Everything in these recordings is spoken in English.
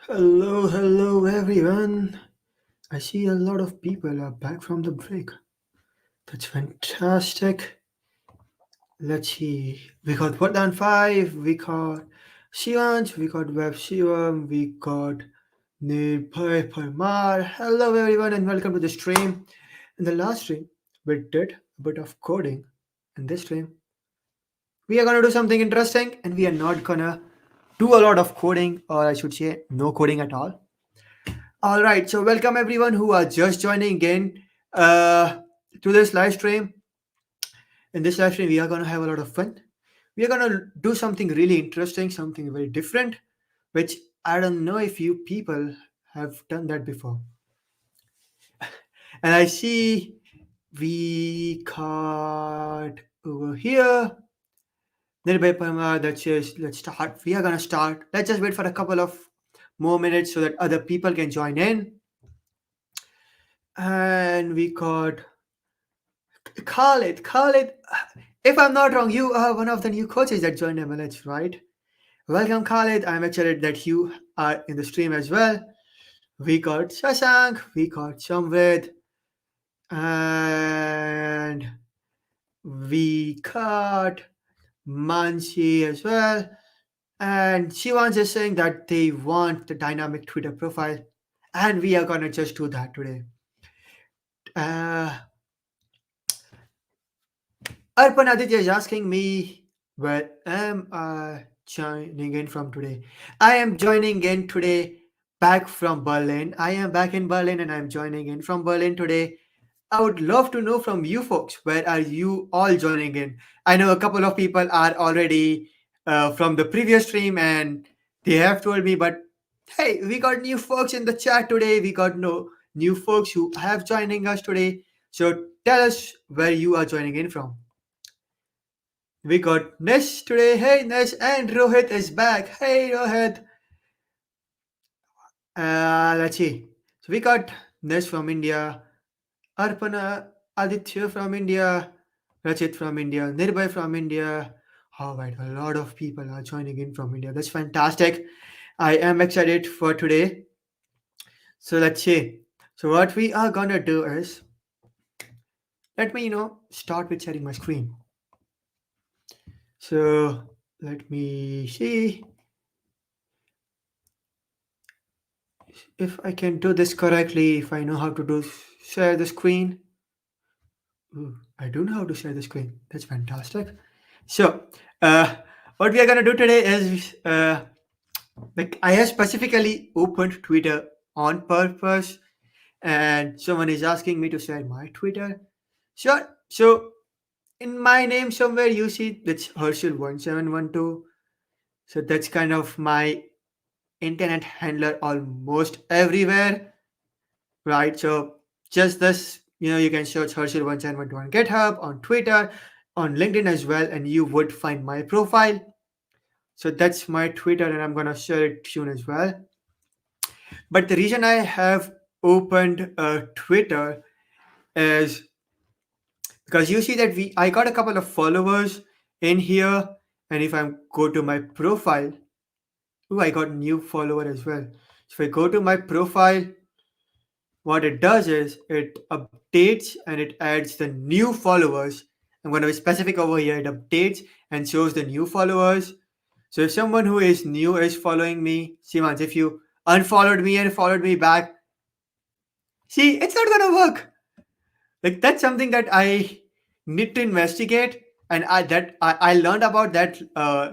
Hello everyone. I see a lot of people are back from the break. That's fantastic. Let's see. We got Vardhan 5, we got Shivansh, we got Web Shivam, we got Nirbhay Parmar. Hello everyone and welcome to the stream. In the last stream, we did a bit of coding. In this stream, we are gonna do something interesting and we are not gonna do a lot of coding, or I should say no coding at all. All right, so welcome everyone who are just joining in uh, to this live stream. In this live stream, we are going to have a lot of fun. We are going to do something really interesting, something very different, which I don't know if you people have done that before. And I see we got over here. Nearby Parma that says, let's start. We are going to start. Let's just wait for a couple of more minutes so that other people can join in. And we got Khalid, if I'm not wrong, you are one of the new coaches that joined MLH, right? Welcome, Khalid. I'm excited that you are in the stream as well. We got Shashank, we got Shamvid, and we got Manshi as well. And she was just saying that they want the dynamic Twitter profile, and we are gonna just do that today. Uh, Arpan Aditya is asking me, where am I joining in from today? I am joining in today back from Berlin. I am back in Berlin and I'm joining in from Berlin today. I would love to know from you folks, where are you all joining in? I know a couple of people are already from the previous stream and they have told me, but hey, we got new folks in the chat today. We got no new folks who have joining us today. So tell us where you are joining in from. We got Nesh today. Hey Nesh, and Rohit is back. Hey Rohit. Let's see. So we got Nesh from India, Arpana Aditya from India, Rachit from India, Nirbhay from India. All right, a lot of people are joining in from India. That's fantastic. I am excited for today. So let's see. So what we are gonna do is, let me start with sharing my screen. So let me see if I can do this correctly, if I know how to share the screen. Ooh, I do know how to share the screen. That's fantastic. So, what we are gonna do today is, like, I have specifically opened Twitter on purpose, and someone is asking me to share my Twitter. Sure. So, in my name somewhere you see that's Herschel1712. So that's kind of my internet handler almost everywhere, right? So just this, you can search Herschel1712 on GitHub, on Twitter, on LinkedIn as well, and you would find my profile. So that's my Twitter, and I'm gonna share it soon as well. But the reason I have opened Twitter is because you see that I got a couple of followers in here, and if I go to my profile, I got new follower as well. So if I go to my profile, what it does is it updates and it adds the new followers. I'm going to be specific over here. It updates and shows the new followers. So if someone who is new is following me, see once if you unfollowed me and followed me back, see, it's not going to work. Like that's something that I need to investigate, and I learned about that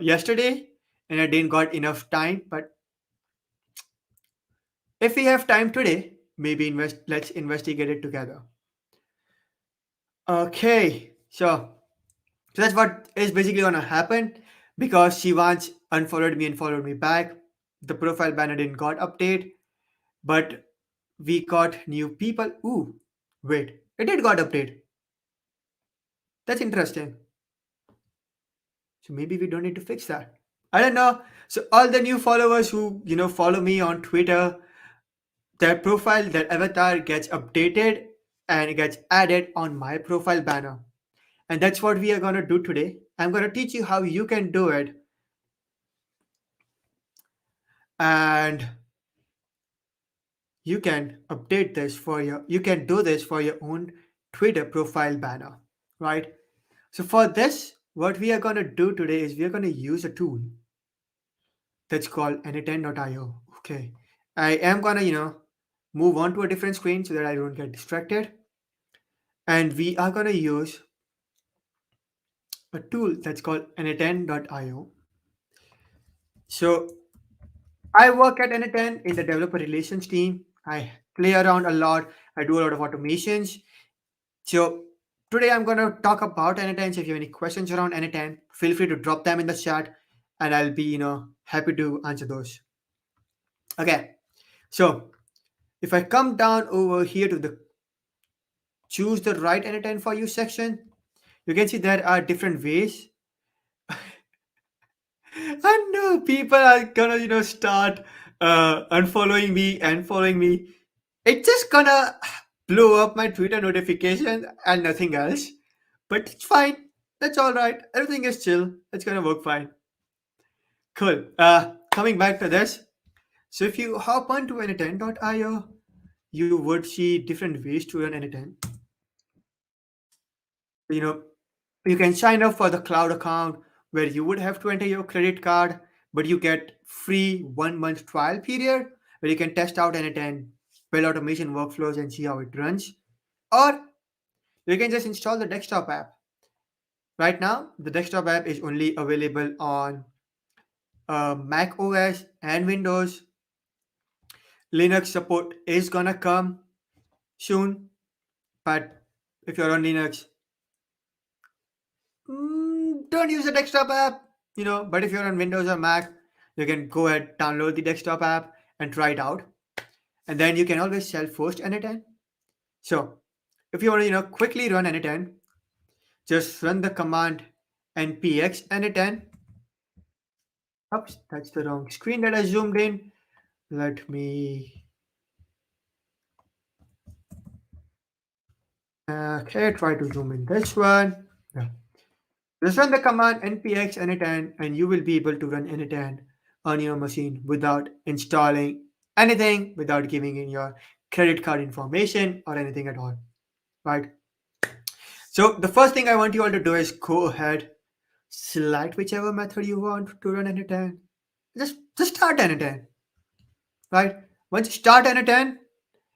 yesterday, and I didn't got enough time. But if we have time today, maybe let's investigate it together. Okay, so that's what is basically gonna happen because she once unfollowed me and followed me back. The profile banner didn't got update, but we got new people. Ooh, wait, it did got update. That's interesting. So maybe we don't need to fix that. I don't know. So all the new followers who follow me on Twitter, their profile, their avatar gets updated and it gets added on my profile banner. And that's what we are going to do today. I'm going to teach you how you can do it. And you can update this for your you can do this for your own Twitter profile banner, right? So for this, what we are going to do today is we are going to use a tool that's called anytime.io. Okay. I am going to, move on to a different screen so that I don't get distracted. And we are going to use a tool that's called anytime.io. So I work at Anytime in the developer relations team. I play around a lot. I do a lot of automations. So today I'm going to talk about Anytime. So if you have any questions around Anytime, feel free to drop them in the chat and I'll be, happy to answer those. Okay. So if I come down over here to the choose the right Anytime for you section, you can see there are different ways. And people are gonna, start unfollowing me and following me. It's just gonna blow up my Twitter notification and nothing else. But it's fine. That's all right. Everything is chill. It's gonna work fine. Cool. Coming back to this. So if you hop onto anytime.io, you would see different ways to run anytime. You know, you can sign up for the cloud account where you would have to enter your credit card, but you get free 1 month trial period where you can test out anytime, build automation workflows and see how it runs. Or you can just install the desktop app. Right now, the desktop app is only available on Mac OS and Windows. Linux support is gonna come soon, but if you're on Linux, don't use the desktop app. But if you're on Windows or Mac, you can go ahead, download the desktop app and try it out. And then you can always self-host anytime. So if you want to, quickly run anytime, just run the command npx anytime. Oops, that's the wrong screen that I zoomed in. Let me okay, try to zoom in this one. Yeah. Just run the command npx anytime and you will be able to run anytime on your machine without installing anything, without giving in your credit card information or anything at all, right? So the first thing I want you all to do is go ahead, select whichever method you want to run anytime. Just start anytime, right? Once you start anytime,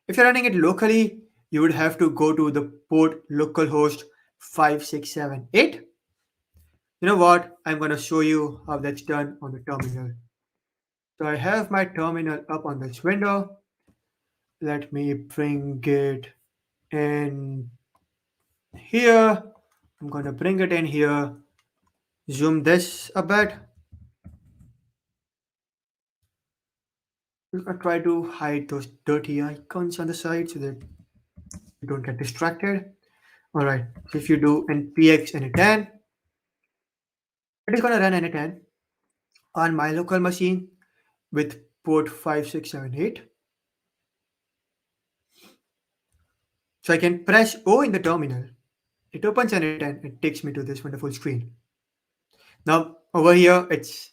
if you're running it locally, you would have to go to the port localhost 5678. You know what? I'm going to show you how that's done on the terminal. So I have my terminal up on this window. Let me bring it in here. I'm going to bring it in here. Zoom this a bit. I try to hide those dirty icons on the side so that you don't get distracted. All right. So if you do npx anytime, it is going to run anytime on my local machine with port 5678. So I can press O in the terminal. It opens anytime and takes me to this wonderful screen. Now over here, it's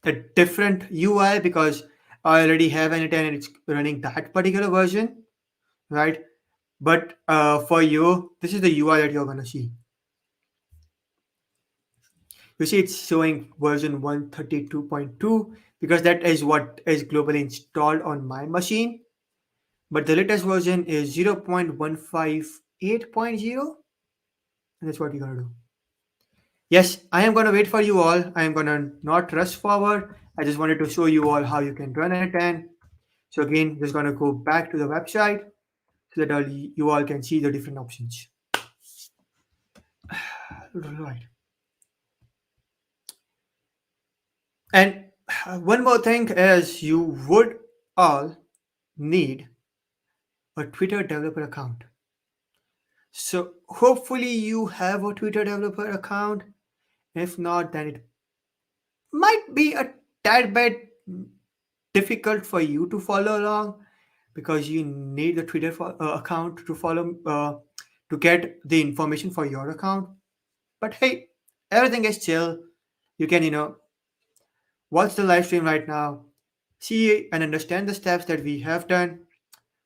a different UI because I already have anytime and it's running that particular version, right? But for you, this is the UI that you're gonna see. You see, it's showing version 132.2 because that is what is globally installed on my machine. But the latest version is 0.158.0, and that's what you're gonna do. Yes, I am gonna wait for you all. I am gonna not rush forward. I just wanted to show you all how you can run anytime. So again, just gonna go back to the website so that you all can see the different options. Right. And one more thing is you would all need a Twitter developer account. So hopefully you have a Twitter developer account. If not, then it might be a tad bit difficult for you to follow along because you need the Twitter account to follow to get the information for your account. But hey, everything is chill. You can, watch the live stream right now, see and understand the steps that we have done,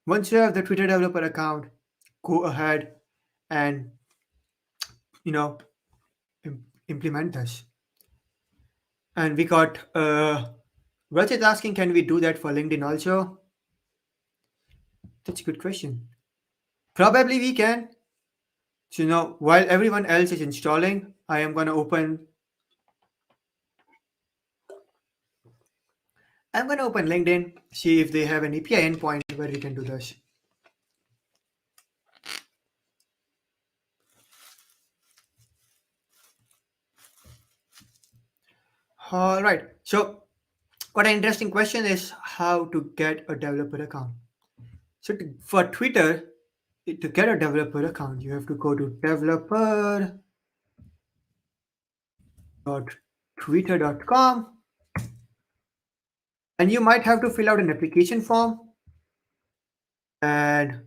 Once you have the Twitter developer account, go ahead and you know implement this. And we got Rajat asking, can we do that for LinkedIn also? That's a good question. Probably we can. So now, while everyone else is installing, I'm gonna open LinkedIn, see if they have an API endpoint where we can do this. All right. So, what an interesting question is how to get a developer account. So, for Twitter, to get a developer account, you have to go to developer.twitter.com, and you might have to fill out an application form, and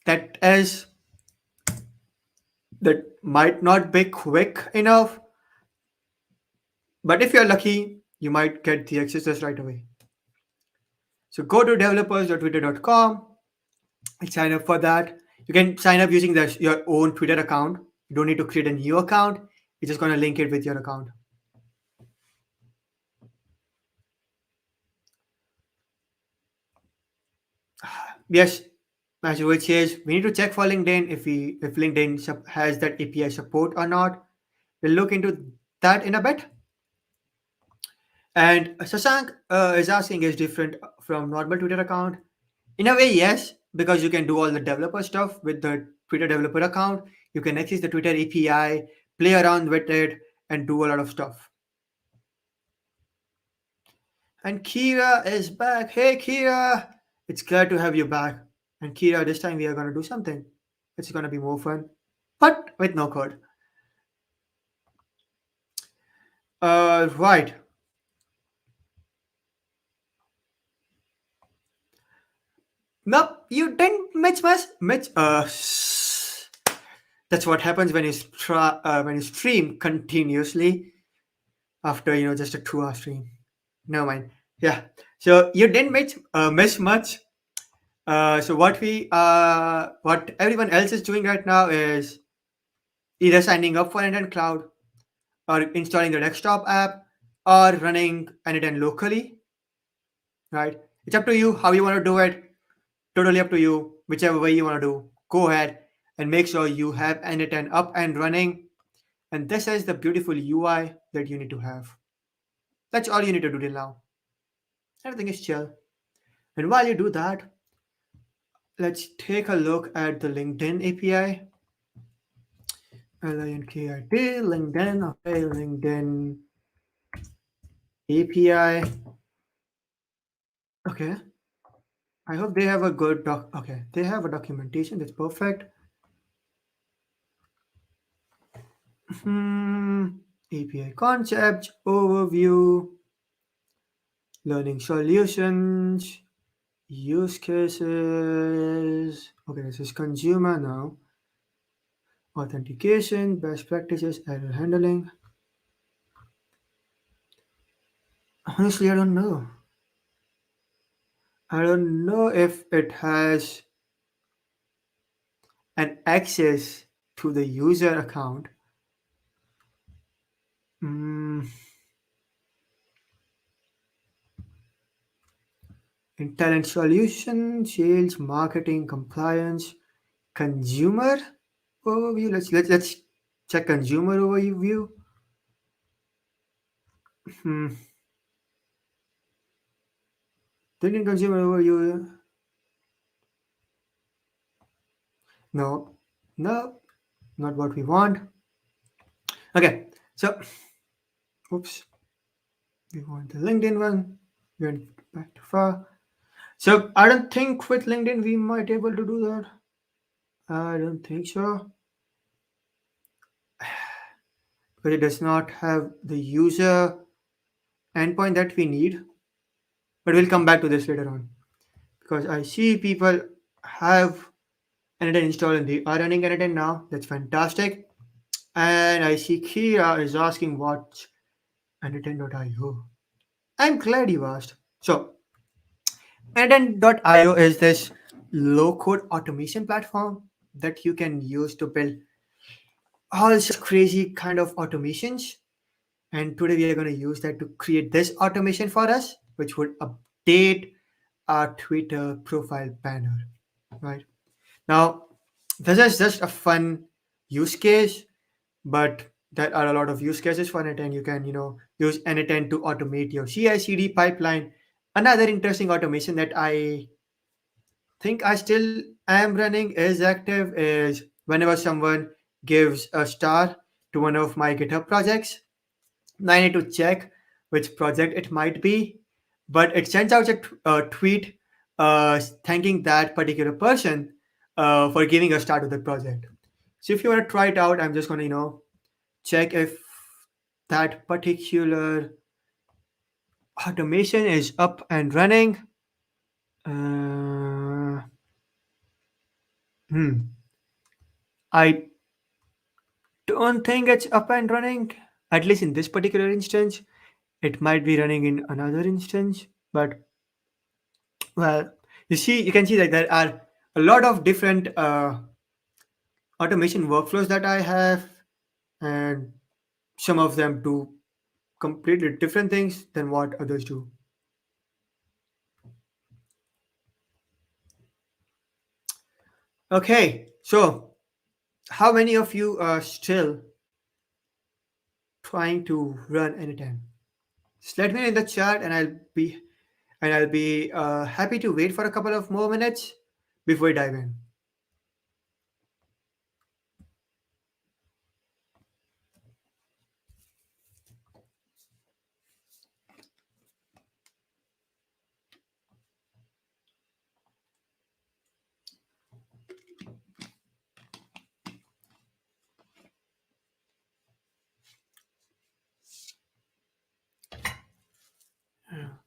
that is that might not be quick enough, but if you're lucky, you might get the access right away. So go to developers.twitter.com and sign up for that. You can sign up using your own Twitter account. You don't need to create a new account. You're just going to link it with your account. Yes, as Rohit says, we need to check for LinkedIn if LinkedIn has that API support or not. We'll look into that in a bit. And Sasank is asking, is different from normal Twitter account? In a way, yes, because you can do all the developer stuff with the Twitter developer account. You can access the Twitter API, play around with it, and do a lot of stuff. And Kira is back. Hey, Kira! It's glad to have you back. And Kira, this time we are going to do something. It's going to be more fun, but with no code. Right. Nope, you didn't, Mitch. Mitch. That's what happens when when you stream continuously after just a 2 hour stream. Never mind. Yeah. So you didn't miss much. So what everyone else is doing right now is either signing up for N10 Cloud or installing the desktop app or running N10 locally. Right. It's up to you how you want to do it. Totally up to you. Whichever way you want to do, go ahead and make sure you have N10 up and running. And this is the beautiful UI that you need to have. That's all you need to do till now. Everything is chill. And while you do that, let's take a look at the LinkedIn API. LINKID, LinkedIn, okay, LinkedIn API. Okay. I hope they have a good okay, they have a documentation, that's perfect. API concepts, overview, learning solutions, use cases. Okay, this is consumer now. Authentication, best practices, error handling. Honestly, I don't know. I don't know if it has an access to the user account. Mm, in talent solution, sales, marketing, compliance, consumer overview. Let's check consumer overview. Hmm. Didn't consumer overview. No, no, not what we want. Okay, so oops, we want the LinkedIn one. We went back too far. So I don't think with LinkedIn we might able to do that. I don't think so. Because it does not have the user endpoint that we need. But we'll come back to this later on. Because I see people have N10 installed and they are running N10 now. That's fantastic. And I see Kira is asking what's N10.io. I'm glad you asked. So N10.io is this low code automation platform that you can use to build all such crazy kind of automations. And today we are going to use that to create this automation for us, which would update our Twitter profile banner. Right now, this is just a fun use case, but there are a lot of use cases for it, and you can use N10 to automate your CI/CD pipeline. Another interesting automation that I think I still am running is active is whenever someone gives a star to one of my GitHub projects, I need to check which project it might be, but it sends out a tweet thanking that particular person for giving a start to the project. So if you want to try it out, I'm just going to check if that particular automation is up and running. Uh, I don't think it's up and running. At least in this particular instance, it might be running in another instance, but well, you can see that there are a lot of different automation workflows that I have, and some of them do completely different things than what others do. Okay, so how many of you are still trying to run anytime? Just let me know in the chat, and I'll be happy to wait for a couple of more minutes before we dive in.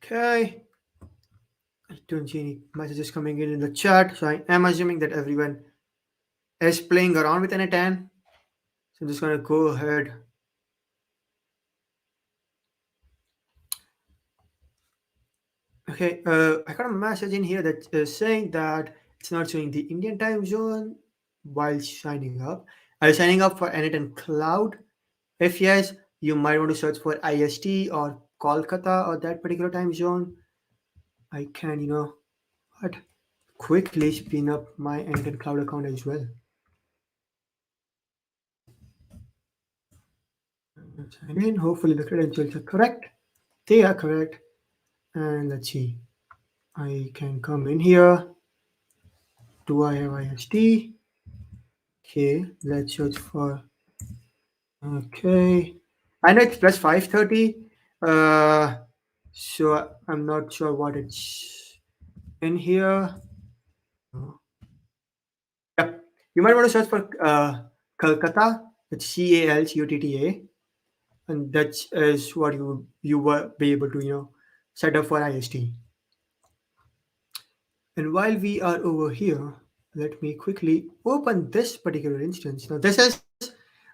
Okay, I don't see any messages coming in the chat, so I am assuming that everyone is playing around with N10. So I'm just gonna go ahead. Okay, I got a message in here that is saying that it's not showing the Indian time zone while signing up. Are you signing up for N10 Cloud? If yes, you might want to search for IST or Kolkata or that particular time zone. I can, what? Quickly spin up my N10 Cloud account as well. Sign in. Hopefully the credentials are correct. They are correct. And let's see. I can come in here. Do I have IST? Okay, let's search for. Okay, I know it's plus 5:30. Uh, so I'm not sure what it's in here. Yep, you might want to search for Calcutta. It's CALCUTTA, and that is what you will be able to set up for IST. And while we are over here, let me quickly open this particular instance. Now, this is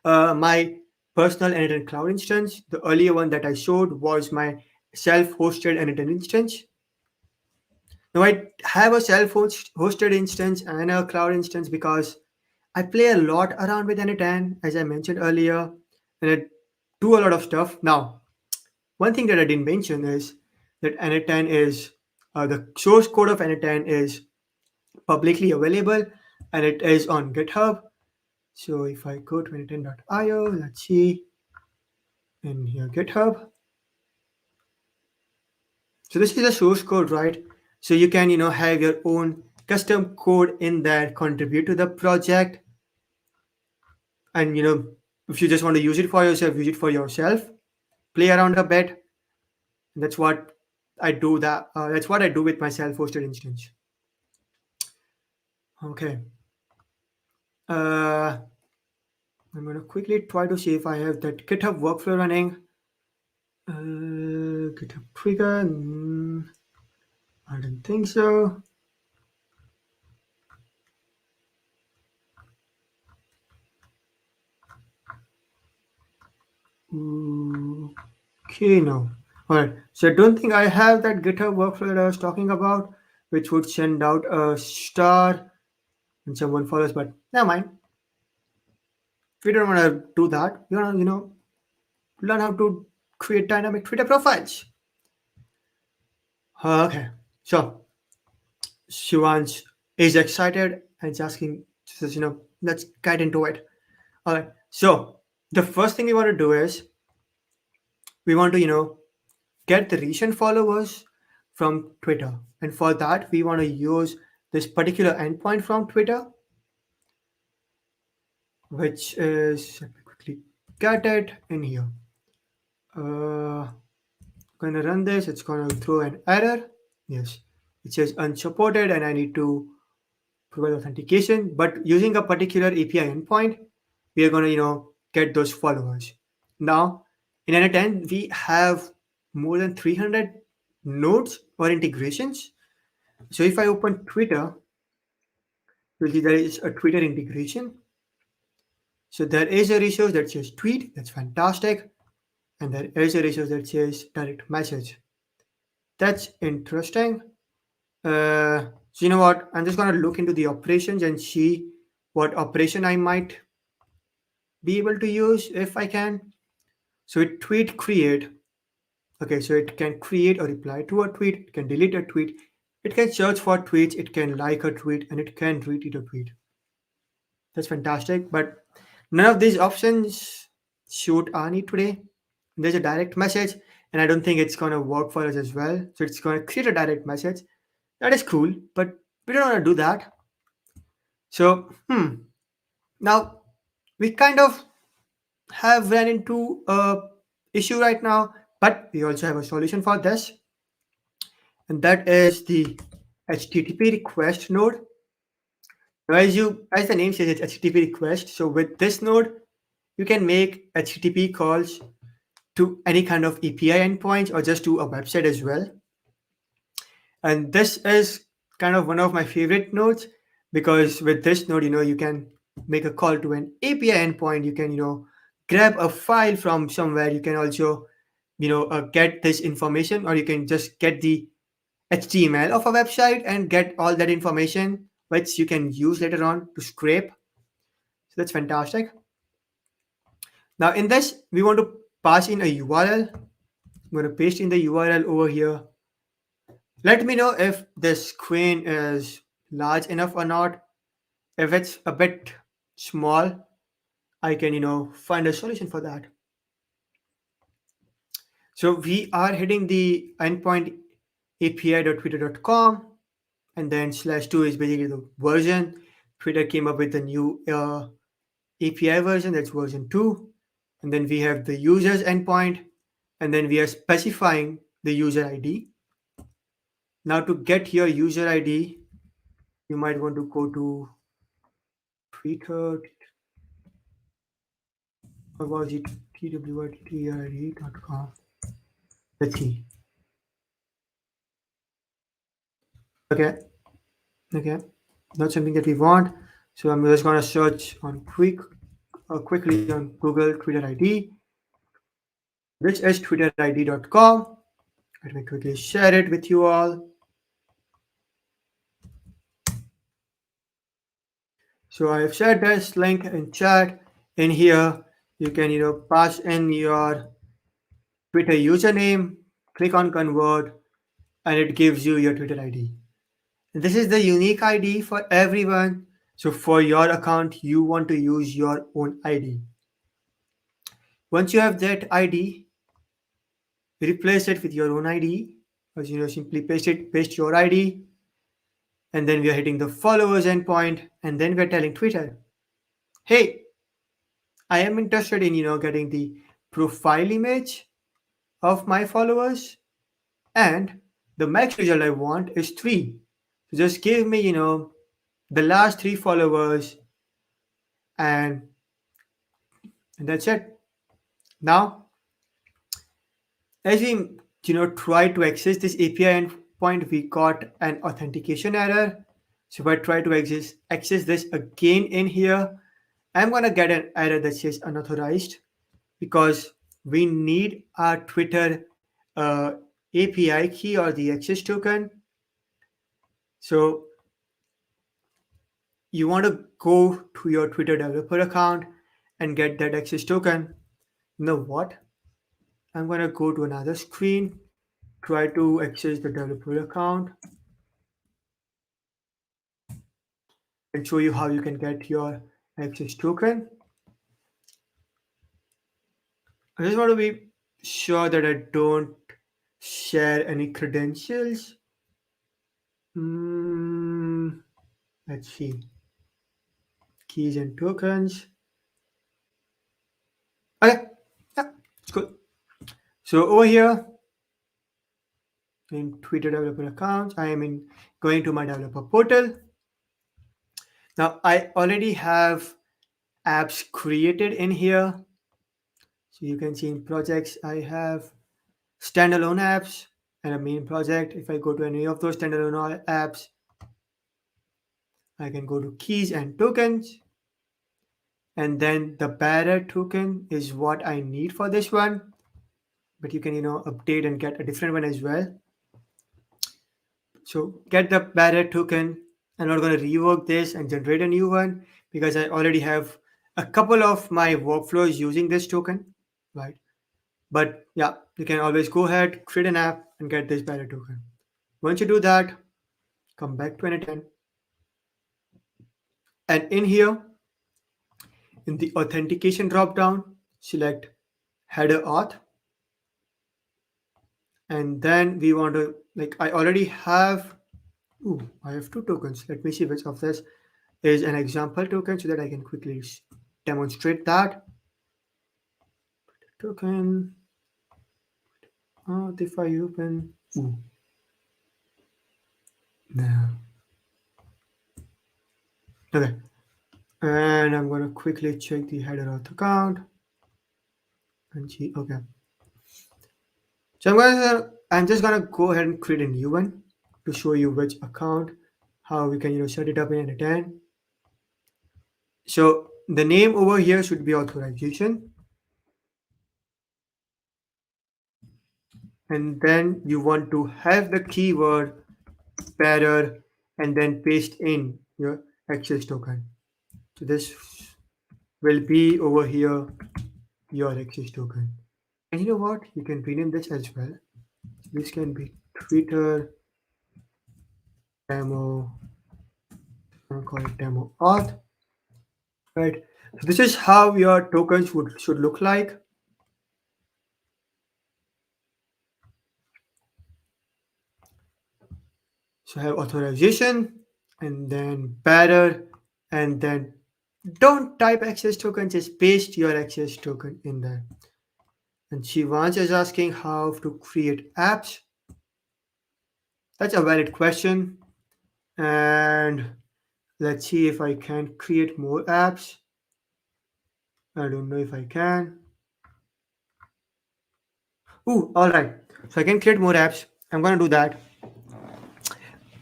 my personal N10 Cloud instance. The earlier one that I showed was my self-hosted N10 instance. Now, I have a self-hosted instance and a cloud instance because I play a lot around with N10, as I mentioned earlier, and I do a lot of stuff. Now, one thing that I didn't mention is that N10 is the source code of N10 is publicly available and it is on GitHub. So if I go to n10.io, let's see in here GitHub. So this is the source code, right? So you can have your own custom code in there, contribute to the project, and if you just want to use it for yourself, use it for yourself, play around a bit. And that's what I do. That's what I do with my self-hosted instance. Okay. I'm gonna quickly try to see if I have that GitHub workflow running. Github Trigger. I don't think so. Okay, no. Alright, so I don't think I have that GitHub workflow that I was talking about. which would send out a star when someone follows. But never mind. We don't want to do that. We want to, learn how to create dynamic Twitter profiles. Okay. So Shivansh is excited and is asking, says, let's get into it. All right. So the first thing we want to do is we want to, get the recent followers from Twitter. And for that, we want to use this particular endpoint from Twitter, which is, let me quickly get it in here. Gonna run this, it's gonna throw an error. Yes, it says unsupported and I need to provide authentication. But using a particular API endpoint, we are gonna, get those followers. Now, in N10, we have more than 300 nodes or integrations. So if I open Twitter, you'll see there is a Twitter integration. So there is a resource that says tweet, that's fantastic. And there is a resource that says direct message. That's interesting. So you know what? I'm just gonna look into the operations and see what operation I might be able to use if I can. So it tweet create. Okay, so it can create or reply to a tweet, it can delete a tweet, it can search for tweets, it can like a tweet, and it can retweet a tweet. That's fantastic. But none of these options suit our need today. There's a direct message, and I don't think it's gonna work for us as well. So it's gonna create a direct message. That is cool, but we don't want to do that. So, now we kind of have ran into a issue right now, but we also have a solution for this, and that is the HTTP request node. Now, as the name says, it's HTTP request. So with this node, you can make HTTP calls to any kind of API endpoints or just to a website as well. And this is kind of one of my favorite nodes because with this node, you can make a call to an API endpoint. You can, grab a file from somewhere. You can also, get this information, or you can just get the HTML of a website and get all that information, which you can use later on to scrape. So that's fantastic. Now in this, we want to pass in a URL. I'm going to paste in the URL over here. Let me know if this screen is large enough or not. If it's a bit small, I can, find a solution for that. So we are hitting the endpoint api.twitter.com, and then /2 is basically the version. Twitter came up with a new API version, that's version 2. And then we have the user's endpoint, and then we are specifying the user ID. Now to get your user ID, you might want to go to Twitter, or was it twit.trid.com? Let's see. Okay, not something that we want. So I'm just gonna search on quickly on Google Twitter ID. This is twitterid.com. Let me quickly share it with you all. So I have shared this link in chat. In here, you can pass in your Twitter username, click on convert, and it gives you your Twitter ID. And this is the unique ID for everyone. So for your account, you want to use your own ID. Once you have that ID, replace it with your own ID. As simply paste your ID, and then we are hitting the followers endpoint, and then we're telling Twitter, hey, I am interested in getting the profile image of my followers, and the max result I want is 3. So just give me the last 3 followers, and that's it. Now as we try to access this API endpoint, we got an authentication error. So if I try to access this again in here, I'm gonna get an error that says unauthorized, because we need our Twitter API key or the access token. So you want to go to your Twitter developer account and get that access token. You know what? I'm going to go to another screen, try to access the developer account, and show you how you can get your access token. I just want to be sure that I don't share any credentials. Mm, let's see. Keys and tokens. Okay, yeah, it's good. So over here in Twitter developer accounts, I am in going to my developer portal. Now I already have apps created in here. So you can see in projects, I have standalone apps and a main project. If I go to any of those standalone apps, I can go to keys and tokens. And then the bearer token is what I need for this one. But you can, update and get a different one as well. So get the bearer token. I'm not going to rework this and generate a new one because I already have a couple of my workflows using this token, right? But yeah, you can always go ahead, create an app and get this bearer token. Once you do that, come back to n10. And in here, in the authentication dropdown, select header auth. And then we want to, I already have, I have two tokens. Let me see which of this is an example token so that I can quickly demonstrate that. Token, if I open, no. Okay. And I'm going to quickly check the header auth account and see, okay. So I'm just gonna go ahead and create a new one to show you which account, how we can set it up in n10. So the name over here should be authorization, and then you want to have the keyword bearer and then paste in your access token. So this will be over here your access token. And you know what? You can rename this as well. This can be Twitter demo. I'm gonna call it demo auth. Right. So this is how your tokens should look like. So have authorization and then bearer and then don't type access token, just paste your access token in there. And Shivansh is asking how to create apps. That's a valid question. And let's see if I can create more apps. I don't know if I can. All right. So I can create more apps. I'm gonna do that.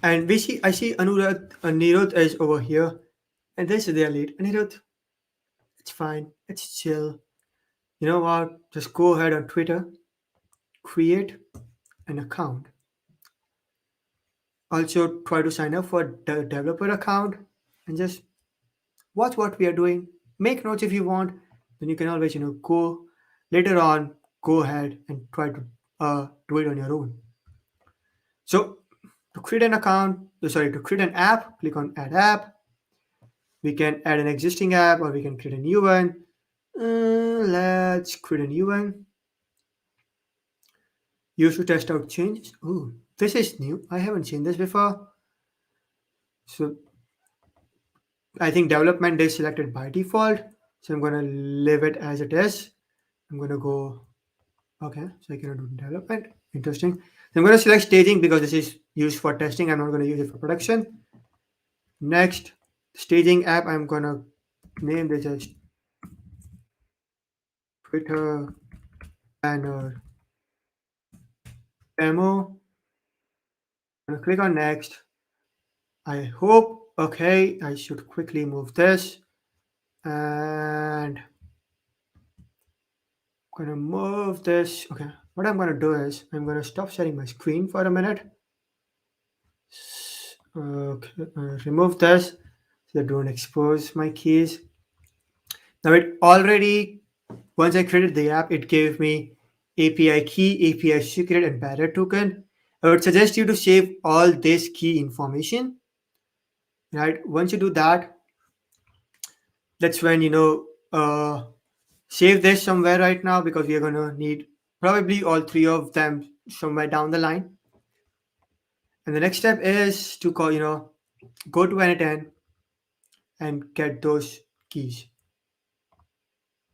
And I see Anirudh is over here. And this is their lead. Anirudh, it's fine. It's chill. You know what? Just go ahead on Twitter, create an account. Also, try to sign up for the developer account and just watch what we are doing. Make notes if you want. Then you can always, go later on, go ahead and try to do it on your own. So, to create an to create an app, click on Add App. We can add an existing app or we can create a new one. Let's create a new one. You should test out changes. This is new. I haven't seen this before. So I think development is selected by default. So I'm going to leave it as it is. I'm going to go, okay, so I cannot do development. Interesting. So I'm going to select staging because this is used for testing. I'm not going to use it for production. Next, staging app, I'm going to name this as Twitter banner demo. I'm going to click on next. I hope, okay, I should quickly move this. And I'm gonna move this. Okay, what I'm gonna do is I'm gonna stop sharing my screen for a minute. Okay, remove this so that don't expose my keys. Now it already, once I created the app, it gave me API key, API secret, and barrier token. I would suggest you to save all this key information. Right. Once you do that, that's when save this somewhere right now because we are gonna need probably all three of them somewhere down the line. And the next step is to go to N10 and get those keys.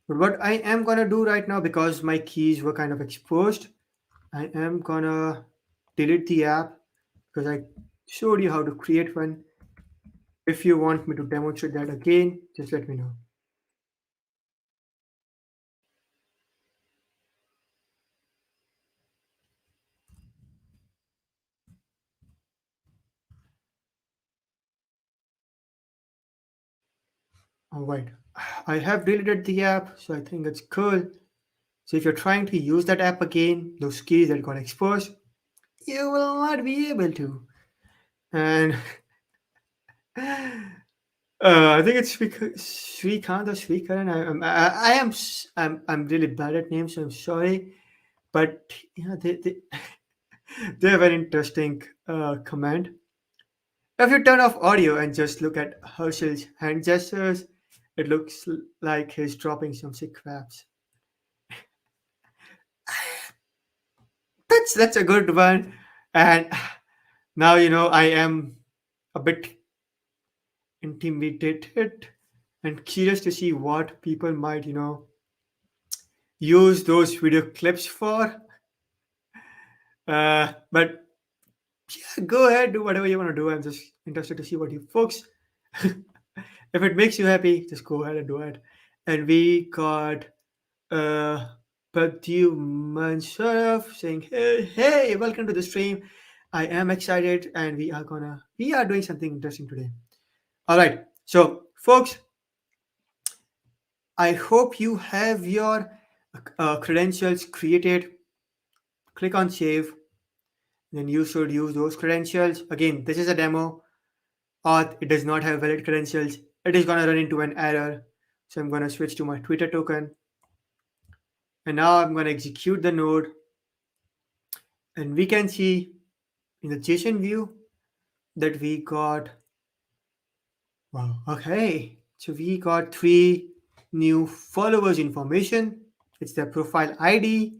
But what I am gonna do right now, because my keys were kind of exposed, I am gonna delete the app because I showed you how to create one. If you want me to demonstrate that again, just let me know. All right, I have deleted the app, so I think it's cool. So if you're trying to use that app again, those keys that got exposed, you will not be able to. And I think it's Srikant or Srikaran. I'm really bad at names, so I'm sorry. But they have an interesting command. If you turn off audio and just look at Herschel's hand gestures, it looks like he's dropping some sick crabs. That's a good one. And now I am a bit intimidated and curious to see what people might use those video clips for. But yeah, go ahead, do whatever you want to do. I'm just interested to see what you folks. If it makes you happy, just go ahead and do it. And we got uh Pradyum Mansharaf saying, hey, welcome to the stream. I am excited and we are doing something interesting today. All right. So folks, I hope you have your credentials created. Click on save. Then you should use those credentials. Again, this is a demo. Auth, it does not have valid credentials. It is going to run into an error. So I'm going to switch to my Twitter token. And now I'm going to execute the node. And we can see in the JSON view that we got, wow, okay. So we got 3 new followers information. It's their profile ID,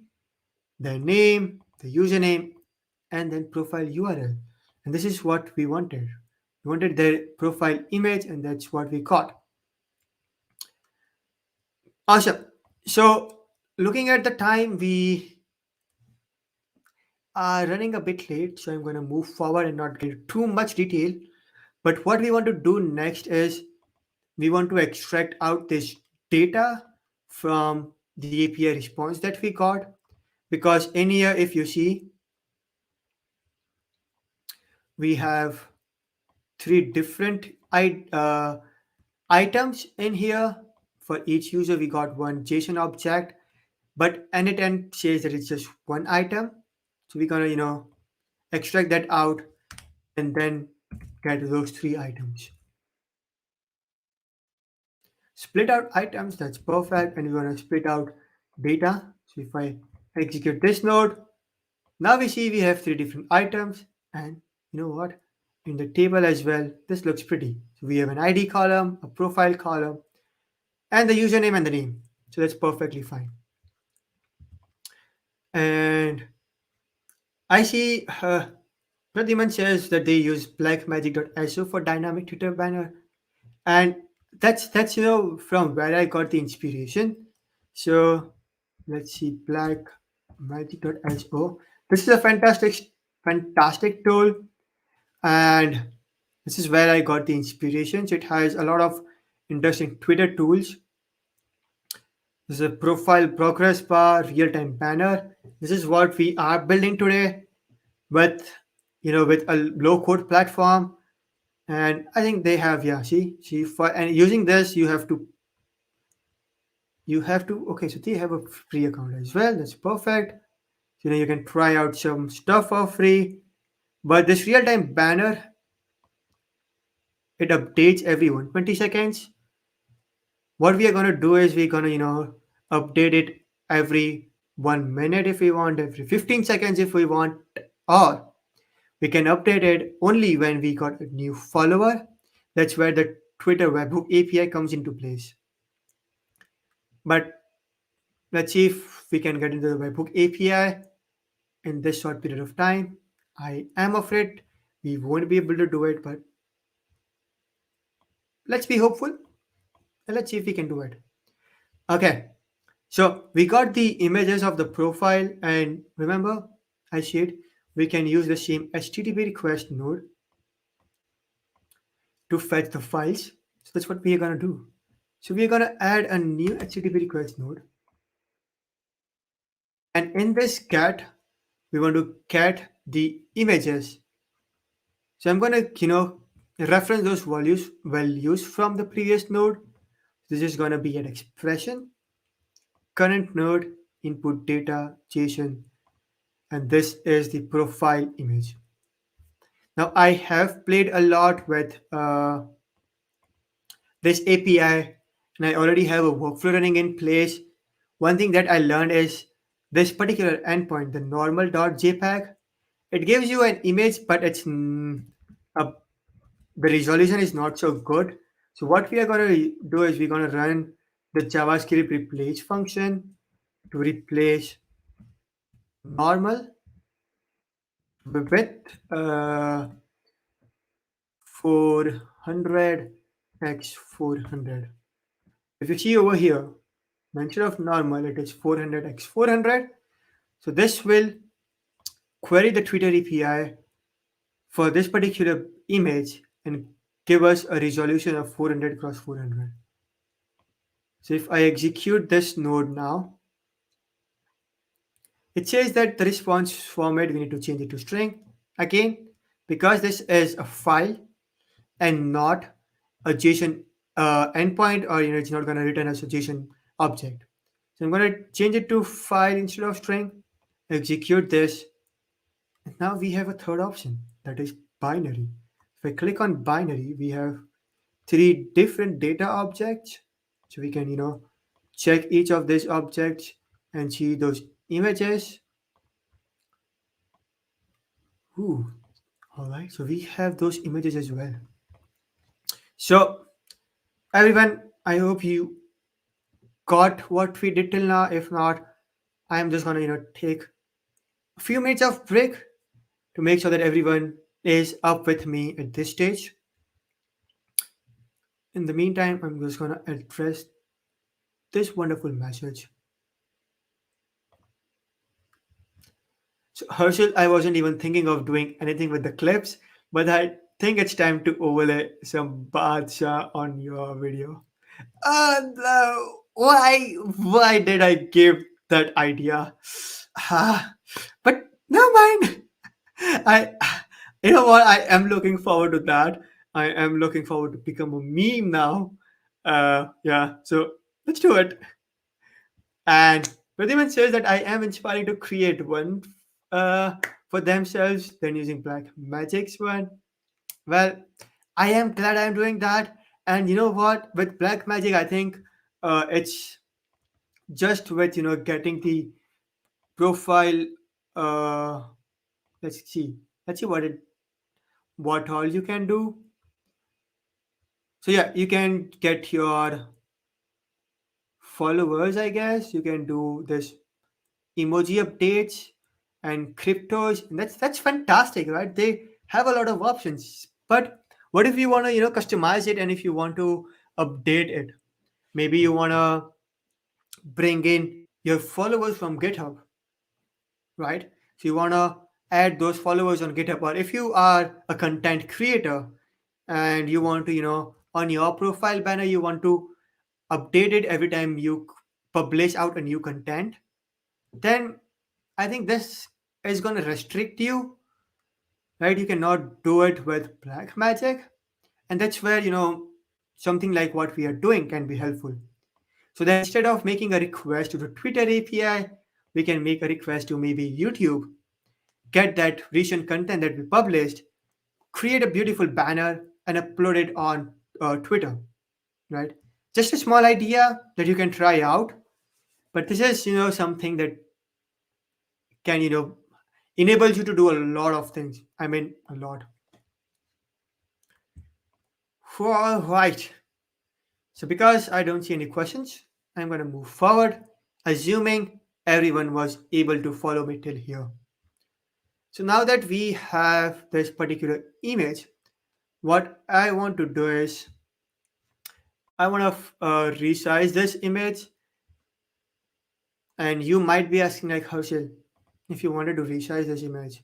their name, the username, and then profile URL. And this is what we wanted. We wanted their profile image, and that's what we got. Awesome. So looking at the time, we are running a bit late, so I'm going to move forward and not get too much detail. But what we want to do next is we want to extract out this data from the API response that we got. Because in here, if you see, we have 3 different items in here. For each user, we got one JSON object, but init says that it's just one item. So we're gonna, extract that out and then get those 3 items. Split out items, that's perfect. And we're gonna split out data. So if I execute this node, now we see we have 3 different items. And you know what? In the table as well, this looks pretty. So we have an ID column, a profile column, and the username and the name. So that's perfectly fine. And I see Prathiman says that they use blackmagic.so for dynamic Twitter banner. And that's from where I got the inspiration. So let's see, blackmagic.so. This is a fantastic tool. And this is where I got the inspiration. So it has a lot of interesting Twitter tools. This is a profile progress bar, real-time banner. This is what we are building today with with a low-code platform. And I think they have, yeah, see for and using this you have to okay, so they have a free account as well. That's perfect. You can try out some stuff for free. But this real-time banner, it updates every 120 seconds. What we are going to do is we're going to, update it every 1 minute if we want, every 15 seconds if we want, or we can update it only when we got a new follower. That's where the Twitter Webhook API comes into place. But let's see if we can get into the Webhook API in this short period of time. I am afraid we won't be able to do it, but let's be hopeful and let's see if we can do it. Okay, so we got the images of the profile, and remember, I said we can use the same HTTP request node to fetch the files. So that's what we are gonna do. So we are gonna add a new HTTP request node, and in this get, we want to get the images. So I'm gonna, reference those values from the previous node. This is gonna be an expression, current node, input data, JSON, and this is the profile image. Now I have played a lot with this API, and I already have a workflow running in place. One thing that I learned is this particular endpoint, the normal.jpg, it gives you an image, but a, the resolution is not so good. So what we are going to do is we're going to run the JavaScript replace function to replace normal with uh, 400 x 400. If you see over here, instead of normal, it is 400 x 400. So this will query the Twitter API for this particular image and give us a resolution of 400 cross 400. So if I execute this node now, it says that the response format, we need to change it to string. Again, because this is a file and not a JSON endpoint, or it's not going to return as a JSON object. So I'm going to change it to file instead of string, execute this, and now we have a third option, that is binary. If I click on binary, we have 3 different data objects. So we can, check each of these objects and see those images. Ooh, all right. So we have those images as well. So everyone, I hope you got what we did till now. If not, I am just gonna, take a few minutes of break to make sure that everyone is up with me at this stage. In the meantime, I'm just gonna address this wonderful message. So Herschel, I wasn't even thinking of doing anything with the clips, but I think it's time to overlay some Badshah on your video. No. Why did I give that idea? But never mind. I, you know what? I am looking forward to that. I am looking forward to become a meme now. Yeah. So let's do it. And Prathiman says that I am inspiring to create one uh, for themselves, then using Black Magic's one. Well, I am glad I'm doing that. And you know what? With Black Magic, I think it's just with getting the profile. Uh, let's see. Let's see what all you can do. So yeah, you can get your followers. I guess you can do this emoji updates and cryptos. And that's fantastic, right? They have a lot of options. But what if you want to customize it, and if you want to update it? Maybe you want to bring in your followers from GitHub, right? So you want to add those followers on GitHub, or if you are a content creator and you want to, on your profile banner, you want to update it every time you publish out a new content, then I think this is going to restrict you, right? You cannot do it with Black Magic, and that's where something like what we are doing can be helpful. So then instead of making a request to the Twitter API, we can make a request to maybe YouTube, get that recent content that we published, create a beautiful banner, and upload it on Twitter, right? Just a small idea that you can try out, but this is something that can enables you to do a lot of things. I mean, a lot. All right. So because I don't see any questions, I'm going to move forward, assuming everyone was able to follow me till here. So now that we have this particular image, what I want to do is I want to resize this image. And you might be asking like, Herschel, if you wanted to resize this image,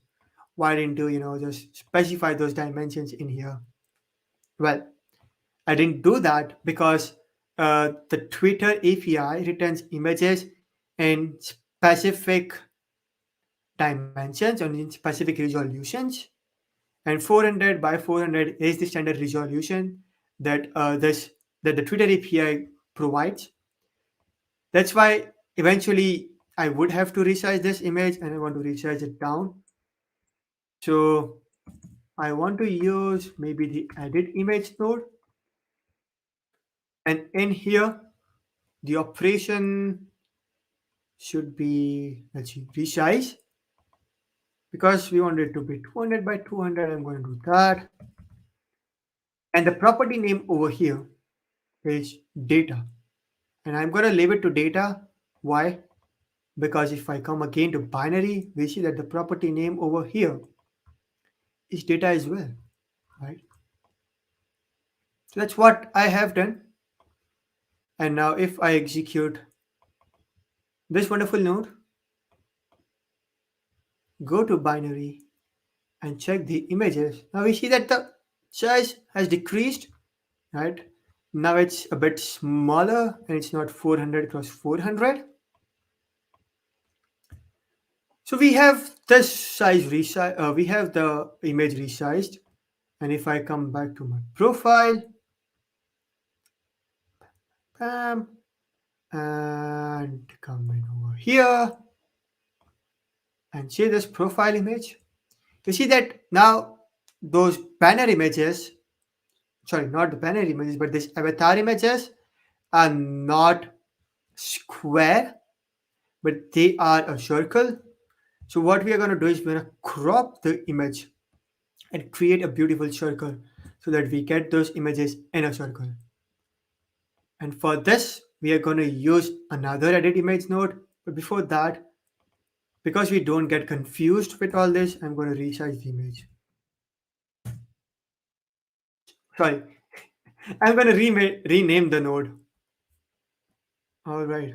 why didn't you, just specify those dimensions in here? Well, I didn't do that because the Twitter API returns images in specific dimensions and in specific resolutions. And 400 by 400 is the standard resolution that that the Twitter API provides. That's why eventually I would have to resize this image and I want to resize it down. So I want to use maybe the edit image node. And in here, the operation should be, let's see, resize. Because we want it to be 200 by 200, I'm going to do that. And the property name over here is data. And I'm going to leave it to data. Why? Because if I come again to binary, we see that the property name over here is data as well, right? So that's what I have done. And now if I execute this wonderful node, go to binary and check the images. Now we see that the size has decreased, right? Now it's a bit smaller and it's not 400 cross 400. So we have this size resized, we have the image resized. And if I come back to my profile, bam, and come in over here and see this profile image, you see that now those banner images, sorry, not the banner images, but these avatar images are not square, but they are a circle. So what we are going to do is we're going to crop the image and create a beautiful circle so that we get those images in a circle. And for this, we are going to use another edit image node. But before that, because we don't get confused with all this, I'm going to resize the image. Sorry, I'm going to rename the node. All right.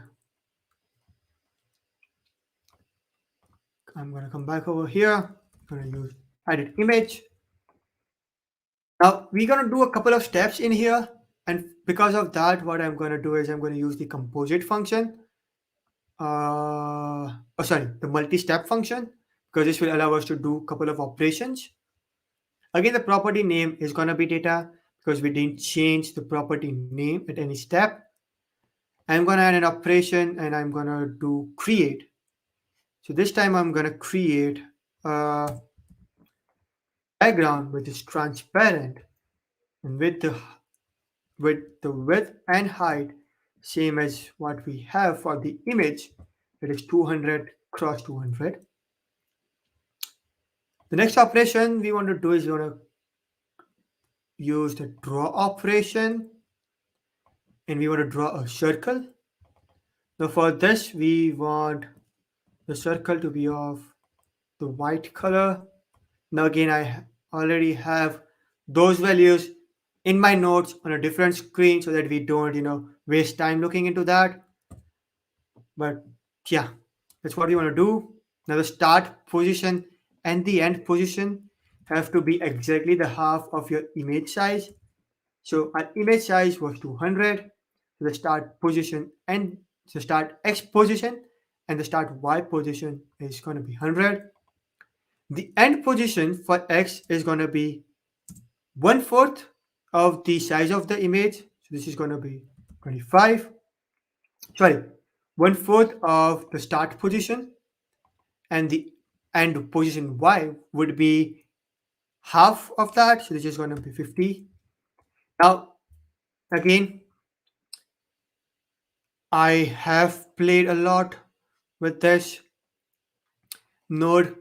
I'm going to come back over here. I'm going to use edit image. Now we're going to do a couple of steps in here. And because of that, what I'm going to do is I'm going to use the composite function. The multi-step function, because this will allow us to do a couple of operations. Again, the property name is going to be data because we didn't change the property name at any step. I'm going to add an operation and I'm going to do create. So this time I'm going to create a background which is transparent and with the width and height same as what we have for the image, that is 200 cross 200. The next operation we want to do is we want to use the draw operation and we want to draw a circle. Now for this we want the circle to be of the white color. Now again I already have those values in my notes on a different screen so that we don't waste time looking into that. But yeah, that's what we want to do. Now the start position and the end position have to be exactly the half of your image size. So our image size was 200. So the start position and the start X position and the start Y position is going to be 100. The end position for X is going to be 1/4 of the size of the image. So this is going to be 25. Sorry, 1/4 of the start position, and the end position Y would be half of that. So this is going to be 50. Now, again, I have played a lot with this node,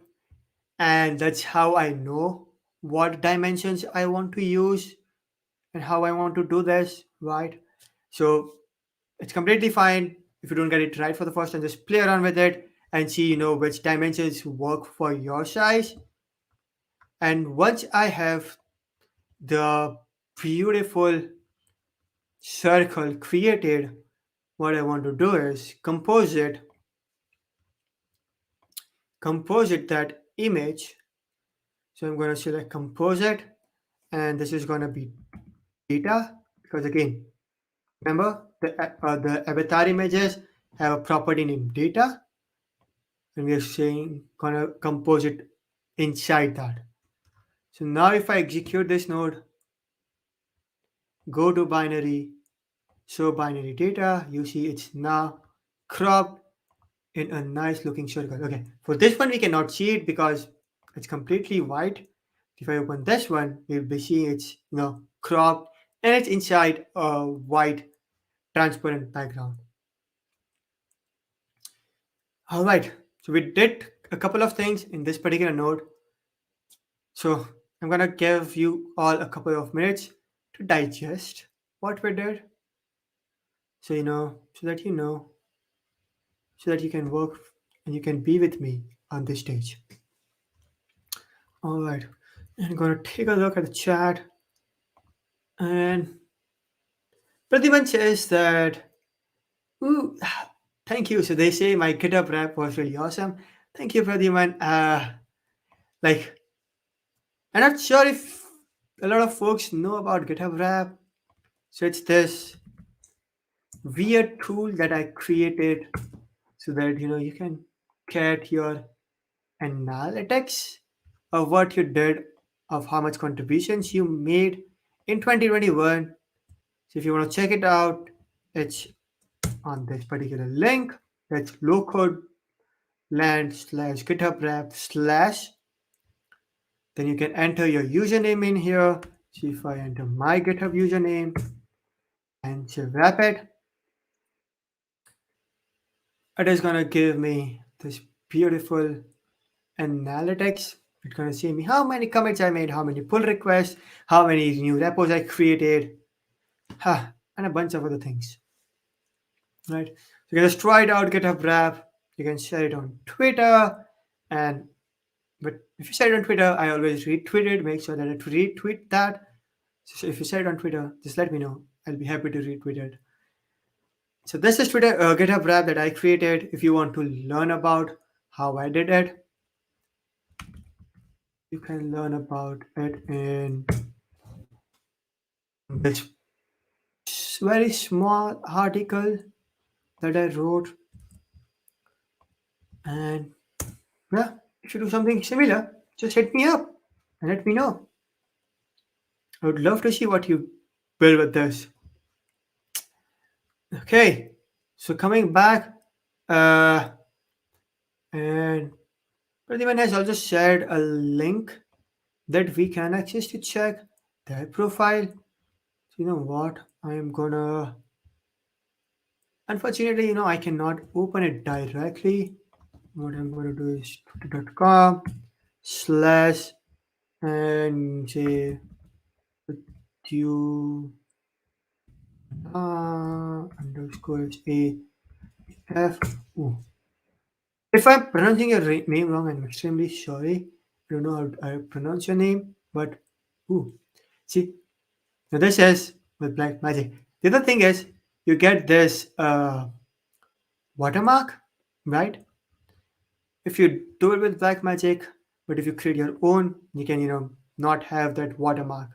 and that's how I know what dimensions I want to use and how I want to do this, right? So it's completely fine if you don't get it right for the first time. Just play around with it and see, which dimensions work for your size. And once I have the beautiful circle created, what I want to do is composite that image. So I'm going to select composite, and this is going to be data, because again, remember the avatar images have a property named data, and we are saying gonna compose it inside that. So now if I execute this node, go to binary, show binary data, you see it's now cropped in a nice looking circle. Okay, for this one we cannot see it because it's completely white. If I open this one, we'll be seeing it's cropped and it's inside a white transparent background. All right, so we did a couple of things in this particular node. So I'm gonna give you all a couple of minutes to digest what we did. So so that so that you can work and you can be with me on this stage. All right, I'm gonna take a look at the chat, and Prathiman says that, ooh, thank you. So they say my GitHub rap was really awesome. Thank you, Prathiman. Like, I'm not sure if a lot of folks know about GitHub rap. So it's this weird tool that I created so that you can get your analytics of what you did, of how much contributions you made in 2021. So if you want to check it out, it's on this particular link. That's locode land slash github rap slash. Then you can enter your username in here. So if I enter my GitHub username and say wrap it is gonna give me this beautiful analytics. It's going to see me how many commits I made, how many pull requests, how many new repos I created, and a bunch of other things. Right? So you can just try it out, GitHub Wrap. You can share it on Twitter, but if you share it on Twitter, I always retweet it. Make sure that I retweet that. So if you share it on Twitter, just let me know. I'll be happy to retweet it. So this is Twitter GitHub Wrap that I created. If you want to learn about how I did it, you can learn about it in this very small article that I wrote. And yeah, if you do something similar, just hit me up and let me know. I would love to see what you build with this. Okay, so coming back, and Pradhiman has also shared a link that we can access to check their profile. So you know what? I am gonna. Unfortunately, I cannot open it directly. What I'm gonna do is twitter.com slash and say you underscore a f. Ooh. If I'm pronouncing your name wrong, I'm extremely sorry. I don't know how I pronounce your name, but ooh, see, now this is with black magic. The other thing is you get this watermark, right? If you do it with black magic, but if you create your own, you can not have that watermark.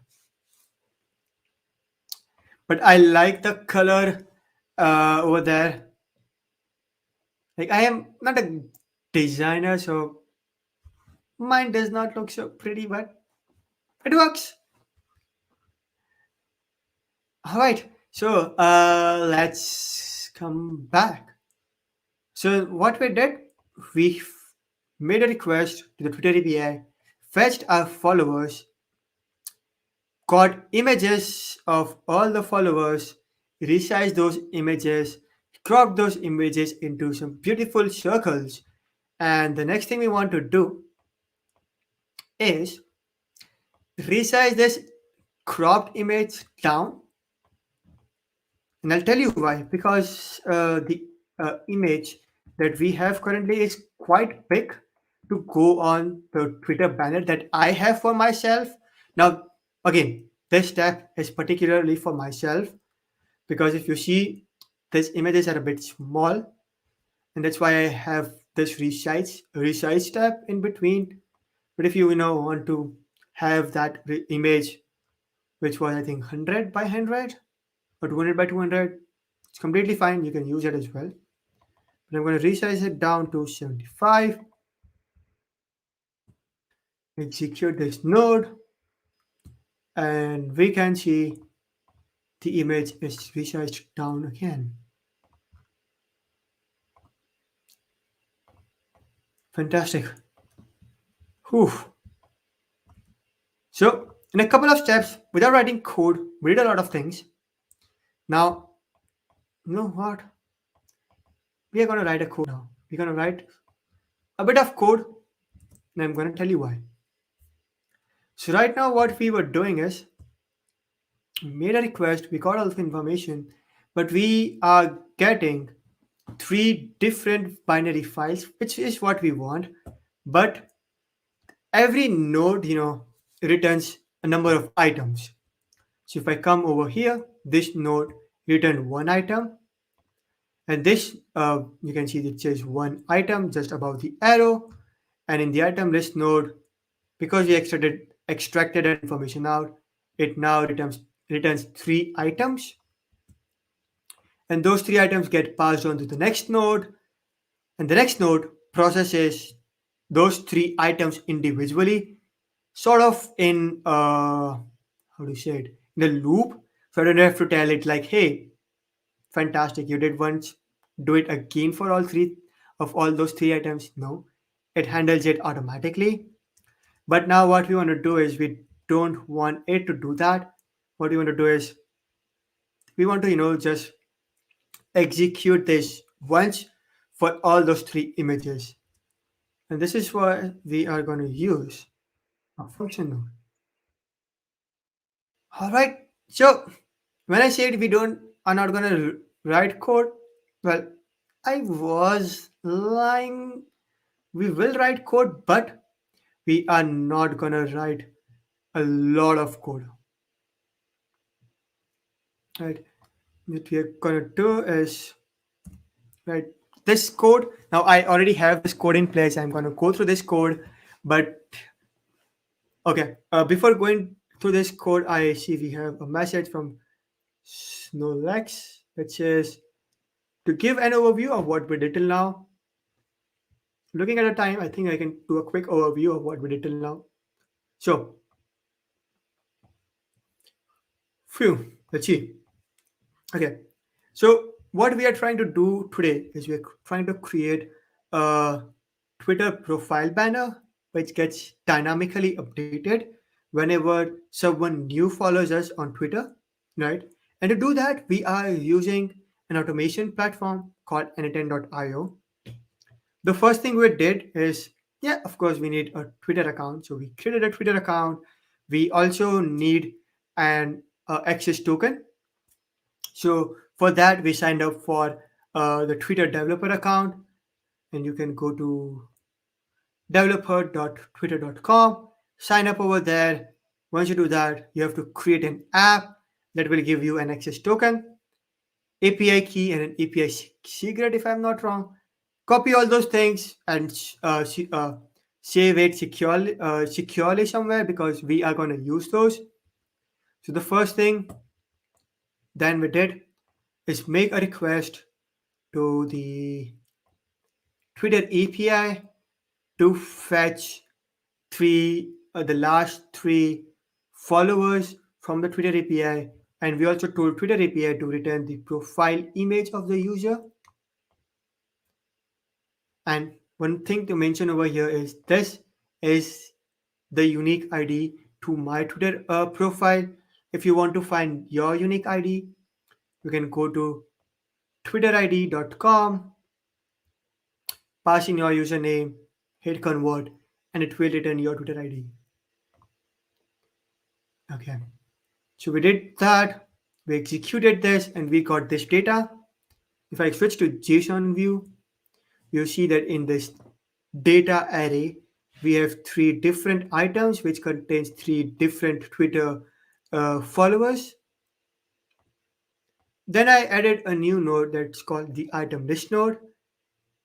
But I like the color over there. Like, I am not a designer, so mine does not look so pretty, but it works. All right, so let's come back. So what we did, we made a request to the Twitter API, fetched our followers, got images of all the followers, resize those images, crop those images into some beautiful circles. And the next thing we want to do is resize this cropped image down. And I'll tell you why. Because the image that we have currently is quite big to go on the Twitter banner that I have for myself. Now, again, this step is particularly for myself because if you see, these images are a bit small, and that's why I have this resize step in between. But if you want to have that image, which was I think 100 by 100 or 200 by 200, it's completely fine. You can use it as well. But I'm going to resize it down to 75. Execute this node, and we can see the image is resized down again. Fantastic. Whew. So, in a couple of steps, without writing code, we did a lot of things. Now, you know what? We are going to write a code now. We're going to write a bit of code, and I'm going to tell you why. So, right now, what we were doing is we made a request, we got all the information, but we are getting three different binary files, which is what we want. But every node, returns a number of items. So if I come over here, this node returned one item, and this you can see it says one item just above the arrow, and in the item list node, because we extracted that information out, it now returns three items, and those three items get passed on to the next node, and the next node processes those three items individually, sort of in how do you say it, in a loop. So I don't have to tell it like, hey, fantastic, you did once, do it again for all three of all those three items. No, it handles it automatically. But now what we want to do is we don't want it to do that. What we want to do is we want to just execute this once for all those three images. And this is what we are going to use a function node. All right. So when I said we don't are not going to write code, well, I was lying. We will write code, but we are not going to write a lot of code. Right. What we are going to do is write this code. Now I already have this code in place. I'm going to go through this code, but okay. Before going through this code, I see we have a message from Snowlex that says to give an overview of what we did till now. Looking at the time, I think I can do a quick overview of what we did till now. So, let's see. Okay, so what we are trying to do today is we're trying to create a Twitter profile banner which gets dynamically updated whenever someone new follows us on Twitter, right? And to do that, we are using an automation platform called anytime.io. The first thing we did is, yeah, of course, we need a Twitter account. So we created a Twitter account. We also need an access token. So for that, we signed up for the Twitter developer account, and you can go to developer.twitter.com, sign up over there. Once you do that, you have to create an app that will give you an access token, API key, and an API secret, if I'm not wrong. Copy all those things and save it securely somewhere because we are going to use those. So the first thing then we did is make a request to the Twitter API to fetch the last three followers from the Twitter API, and we also told Twitter API to return the profile image of the user. And one thing to mention over here is this is the unique ID to my Twitter profile. If you want to find your unique ID, you can go to twitterid.com, pass in your username, hit convert, and it will return your Twitter ID. Okay, so we did that, we executed this, and we got this data. If I switch to JSON view, you see that in this data array, we have three different items which contains three different Twitter followers. Then I added a new node that's called the item list node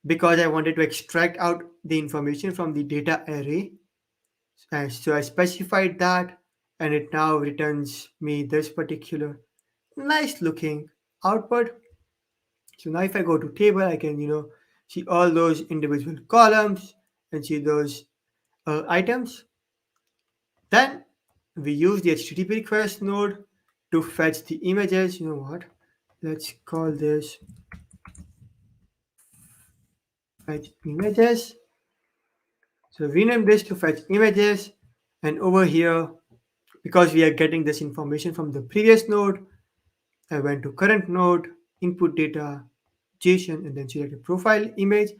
because I wanted to extract out the information from the data array. So I specified that, and it now returns me this particular nice looking output. So now if I go to table, I can, see all those individual columns and see those items. Then we use the HTTP request node to fetch the images. You know what? Let's call this fetch images. So rename this to fetch images. And over here, because we are getting this information from the previous node, I went to current node, input data, JSON, and then select a profile image.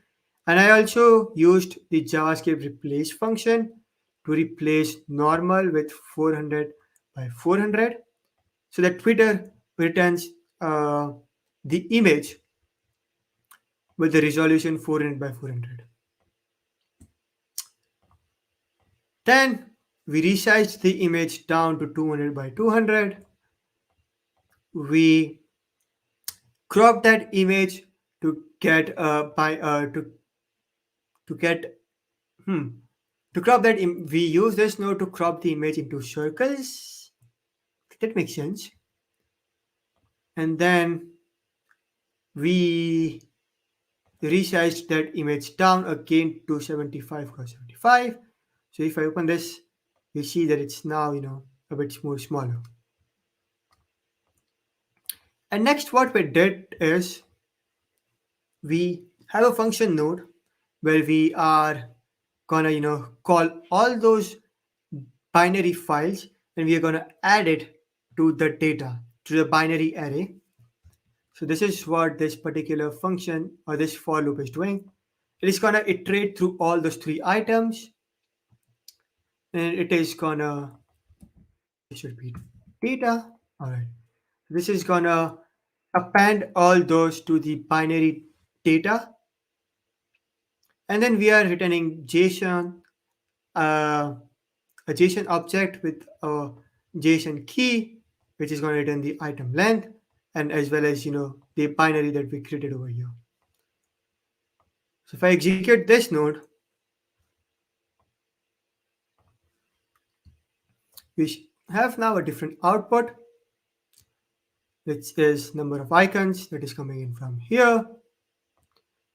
And I also used the JavaScript replace function to replace normal with 400 by 400 so that Twitter returns the image with the resolution 400 by 400. Then we resized the image down to 200 by 200. We cropped that image to get to get to crop that we use this node to crop the image into circles. That makes sense. And then we resized that image down again to 75 cross 75. So if I open this, you see that it's now, a bit more smaller. And next what we did is we have a function node where we are gonna, call all those binary files and we are gonna add it to the data, to the binary array. So this is what this particular function or this for loop is doing. It is gonna iterate through all those three items and it is gonna, it should be data. All right. This is gonna append all those to the binary data. And then we are returning JSON, a JSON object with a JSON key, which is going to return the item length and as well as, the binary that we created over here. So if I execute this node, we have now a different output, which is number of icons that is coming in from here.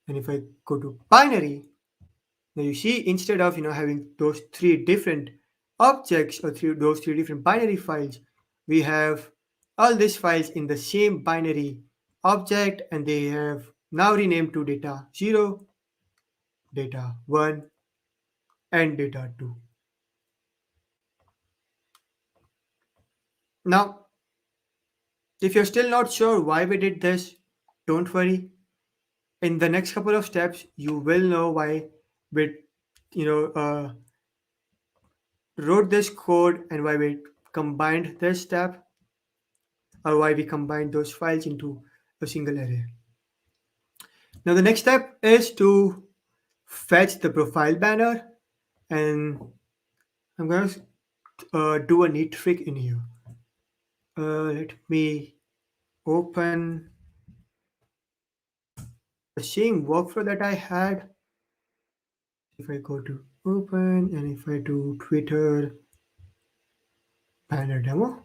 And if I go to binary, now you see instead of having those three different objects or those three different binary files, we have all these files in the same binary object and they have now renamed to data 0, data 1, and data 2. Now, if you're still not sure why we did this, don't worry. In the next couple of steps, you will know why we, wrote this code and why we combined this step or why we combined those files into a single array. Now the next step is to fetch the profile banner and I'm going to do a neat trick in here. Let me open the same workflow that I had. If I go to open and if I do Twitter banner demo,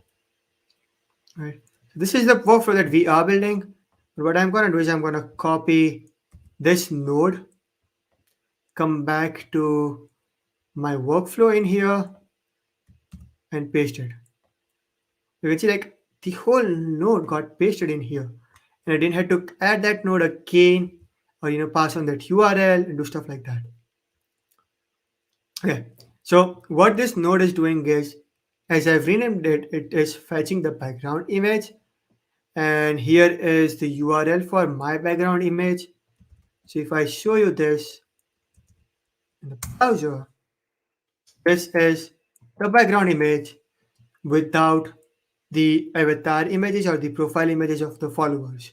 right? So this is the workflow that we are building. But what I'm going to do is I'm going to copy this node, come back to my workflow in here and paste it. You can see like the whole node got pasted in here and I didn't have to add that node again or pass on that URL and do stuff like that. Okay, so what this node is doing is as I've renamed it, it is fetching the background image. And here is the URL for my background image. So if I show you this in the browser, this is the background image without the avatar images or the profile images of the followers.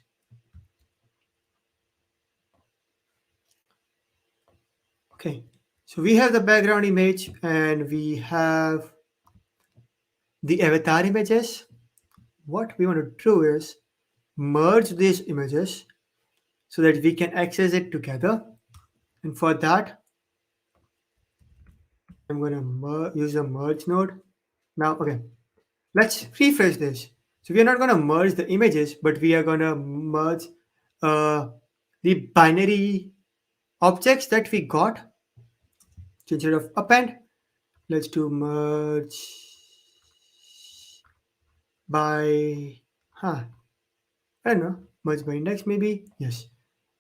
Okay, so we have the background image and we have the avatar images. What we want to do is merge these images so that we can access it together. And for that, I'm going to use the merge node. Now, okay, let's refresh this. So we are not going to merge the images, but we are going to merge uh, the binary objects that we got. So instead of append, let's do merge by, I don't know, merge by index maybe. Yes.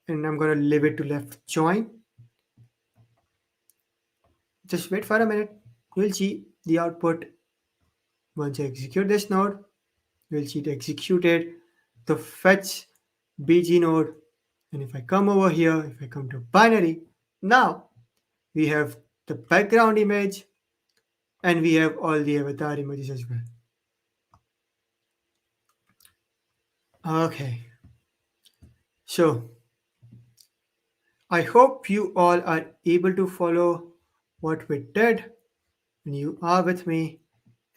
And I'm going to leave it to left join. Just wait for a minute. You'll see the output. Once I execute this node, you'll see it executed the fetch bg node. And if I come over here, if I come to binary, now we have the background image and we have all the avatar images as well. Okay. So I hope you all are able to follow what we did and you are with me.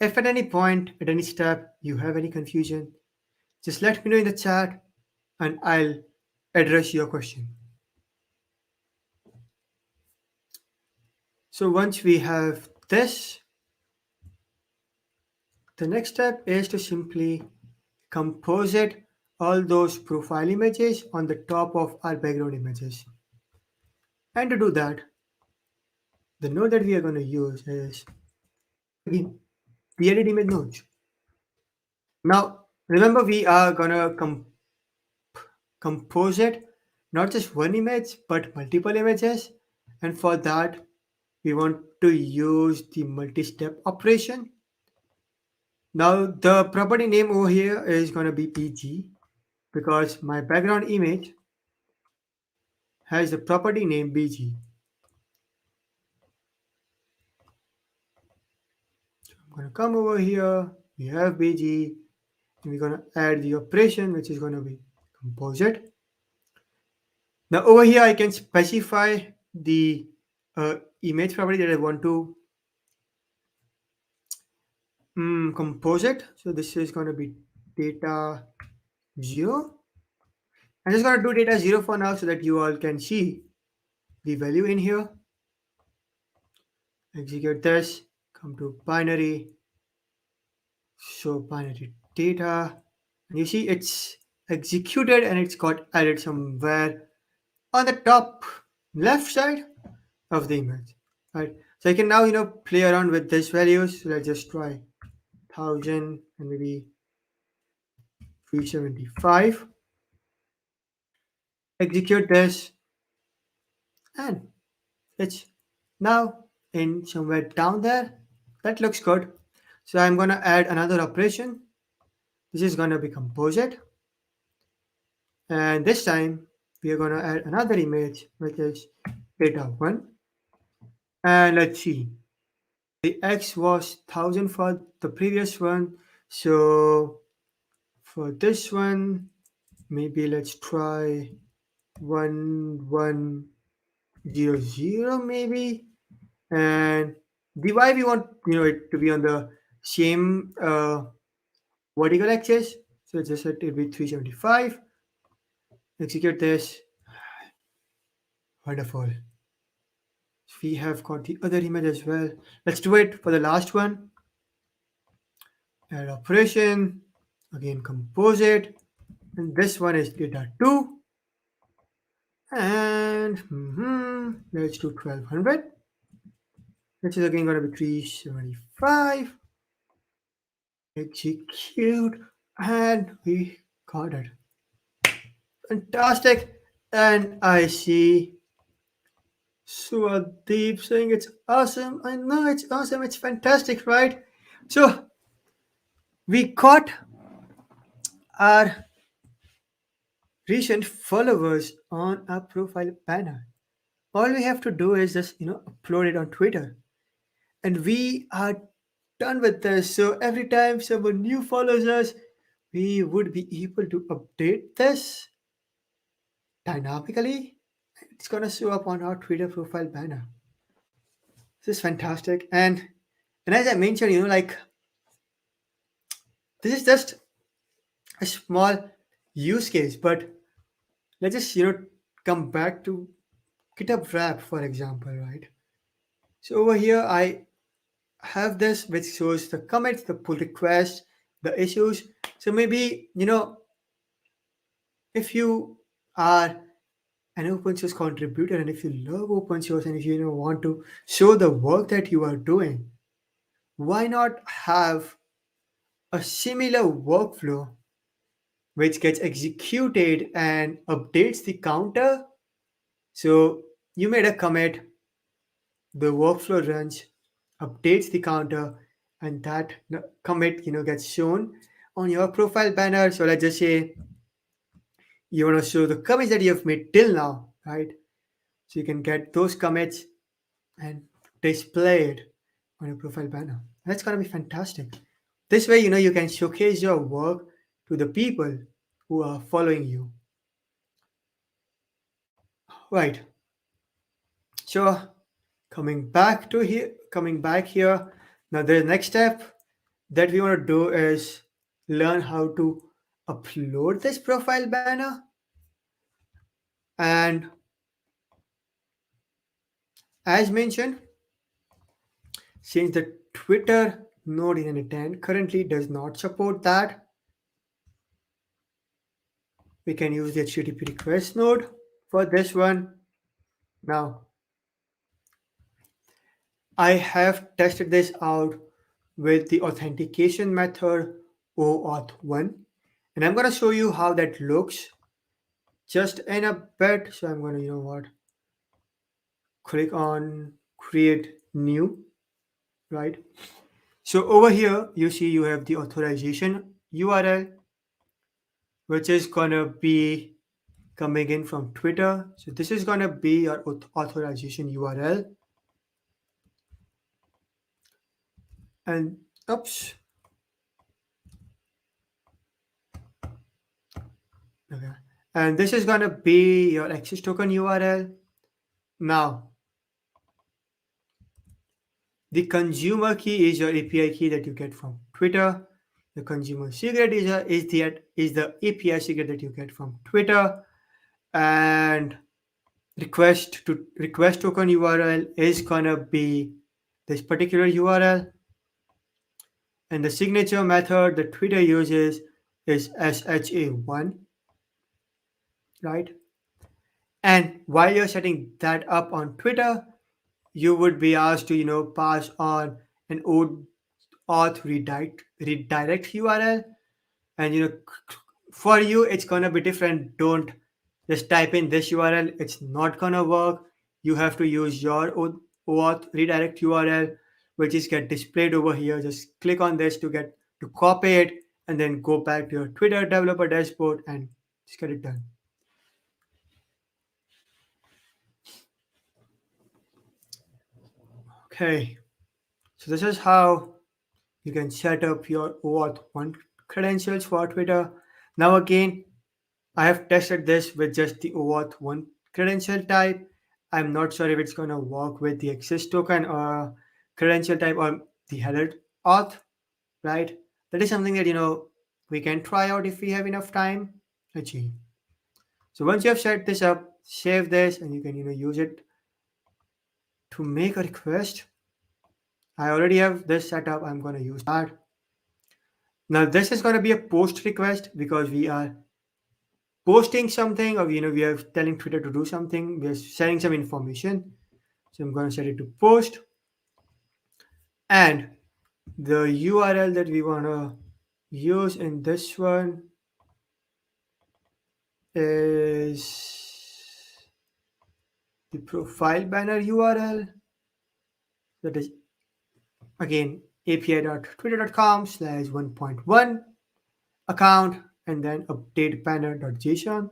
If at any point, at any step, you have any confusion, just let me know in the chat and I'll address your question. So once we have this, the next step is to simply composite all those profile images on the top of our background images. And to do that, the node that we are going to use is again the edit image node. Now, remember we are going to composite not just one image but multiple images. And for that, we want to use the multi-step operation. Now, the property name over here is going to be PG because my background image has the property name BG. So I'm going to come over here. We have BG. And we're going to add the operation, which is going to be composite. Now, over here, I can specify the image property that I want to composite. So this is going to be data 0. I'm just going to do data 0 for now so that you all can see the value in here. Execute this, come to binary, show binary data, and you see it's executed and it's got added somewhere on the top left side of the image. Right. So I can now play around with these values. So let's just try 1000 and maybe 375. Execute this and it's now in somewhere down there. That looks good. So I'm going to add another operation. This is going to be composite. And this time we are going to add another image, which is data 1. And let's see. The X was 1000 for the previous one. So for this one, maybe let's try 1100 maybe. And the Y we want it to be on the same vertical axis. So just set it with 375. Execute this. Wonderful. We have got the other image as well. Let's do it for the last one. Add operation. Again, composite. And this one is data 2. And let's do 1200. Which is again going to be 375. Execute. And we got it. Fantastic. And I see Swadeep saying it's awesome. I know it's awesome. It's fantastic, right? So We got our recent followers on our profile banner. All we have to do is just upload it on Twitter, and we are done with this. So every time someone new follows us, we would be able to update this dynamically. It's gonna show up on our Twitter profile banner. This is fantastic. And as I mentioned, like this is just a small use case, but let's just come back to GitHub Wrap, for example, right? So over here I have this which shows the commits, the pull requests, the issues. So maybe if you are an open source contributor and if you love open source and if you want to show the work that you are doing, why not have a similar workflow which gets executed and updates the counter? So you made a commit, the workflow runs, updates the counter, and that commit gets shown on your profile banner. So let's just say you want to show the commits that you have made till now, right? So you can get those commits and display it on your profile banner. That's gonna be fantastic. This way, you can showcase your work to the people who are following you. Right. So coming back here. Now the next step that we want to do is learn how to upload this profile banner. And as mentioned, since the Twitter node in 10 currently does not support that, we can use the HTTP request node for this one. Now, I have tested this out with the authentication method OAuth1, and I'm going to show you how that looks just in a bit. So I'm going to, click on create new, right? So over here, you see you have the authorization URL, which is going to be coming in from Twitter. So this is going to be your authorization URL. And oops. Okay. And this is going to be your access token URL. Now, the consumer key is your API key that you get from Twitter. The consumer secret is the API secret that you get from Twitter. And request token URL is gonna be this particular URL. And the signature method that Twitter uses is SHA1, right? And while you're setting that up on Twitter, you would be asked to pass on an auth redirect URL, and for you it's gonna be different. Don't just type in this URL, it's not gonna work. You have to use your auth redirect URL, which is get displayed over here. Just click on this to copy it and then go back to your Twitter developer dashboard and just get it done. Okay, so this is how you can set up your OAuth1 credentials for Twitter. Now again, I have tested this with just the OAuth1 credential type. I'm not sure if it's going to work with the access token or credential type or the header auth, right? That is something that, we can try out if we have enough time. Let's see. So once you have set this up, save this and you can, use it to make a request. I already have this set up. I'm going to use that. Now this is going to be a post request because we are posting something or we are telling Twitter to do something. We are sharing some information. So I'm going to set it to post. And the URL that we want to use in this one is the profile banner URL. That is again api.twitter.com/1.1 account, and then update banner.json.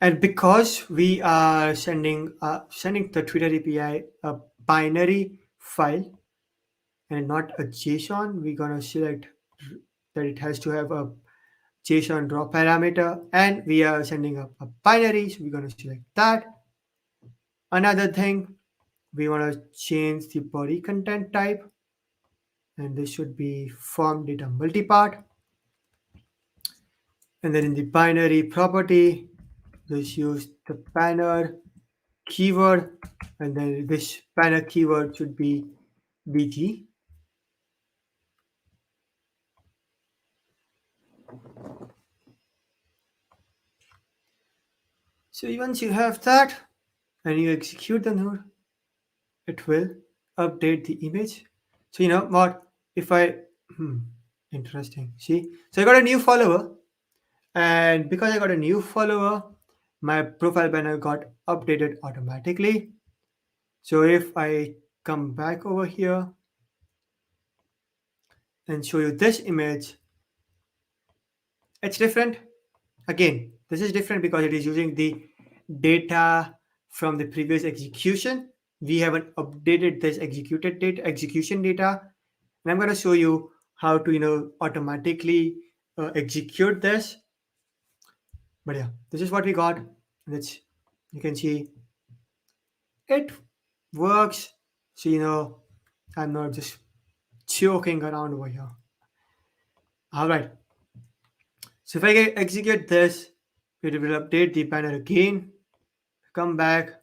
And because we are sending the Twitter API a binary file and not a JSON, we're gonna select that it has to have a JSON draw parameter, and we are sending up a binary, so we're gonna select that. Another thing, we want to change the body content type, and this should be form data multipart. And then in the binary property, just use the banner keyword, and then this banner keyword should be bg. So once you have that and you execute the node, it will update the image. So you know what, if I interesting, see, so I got a new follower, and because I got a new follower, my profile banner got updated automatically. So if I come back over here and show you this image, it's different. Again, this is different because it is using the data from the previous execution. We haven't updated this execution data, and I'm going to show you how to automatically execute this. But yeah, this is what we got. Let's You can see it works. So I'm not just joking around over here. All right. So if I execute this, it will update the banner again. Come back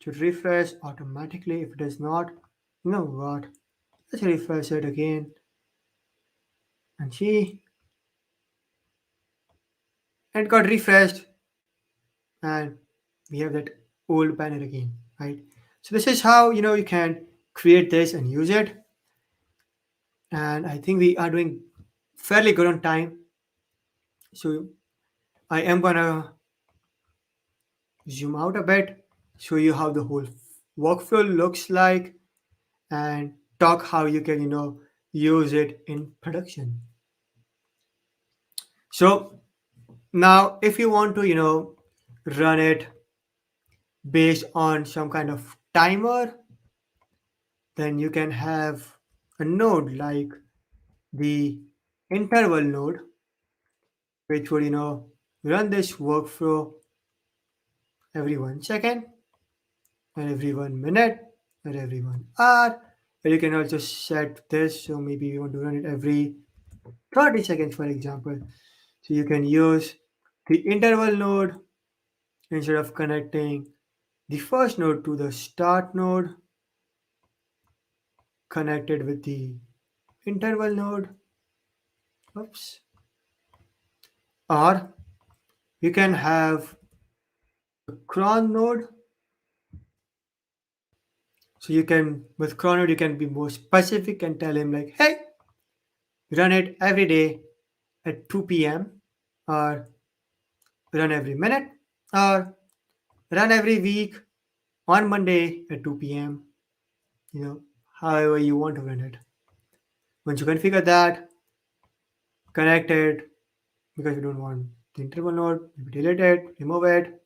to refresh automatically. If it does not, you know what? Let's refresh it again and see. And it got refreshed, and we have that old banner again, right? So this is how you can create this and use it. And I think we are doing fairly good on time. So I am gonna zoom out a bit, show you how the whole workflow looks like, and talk how you can use it in production. So now if you want to run it based on some kind of timer, then you can have a node like the interval node, which would run this workflow every 1 second, and every 1 minute, and every 1 hour. And you can also set this, so maybe you want to run it every 30 seconds, for example. So you can use the interval node instead of connecting the first node to the start node, connected with the interval node. Oops. Or you can have a cron node. So you can, with cron node, you can be more specific and tell him like, hey, run it every day at 2 p.m. or run every minute or run every week on Monday at 2 p.m. However you want to run it. Once you configure that, connect it, because you don't want the interval node, maybe delete it, remove it,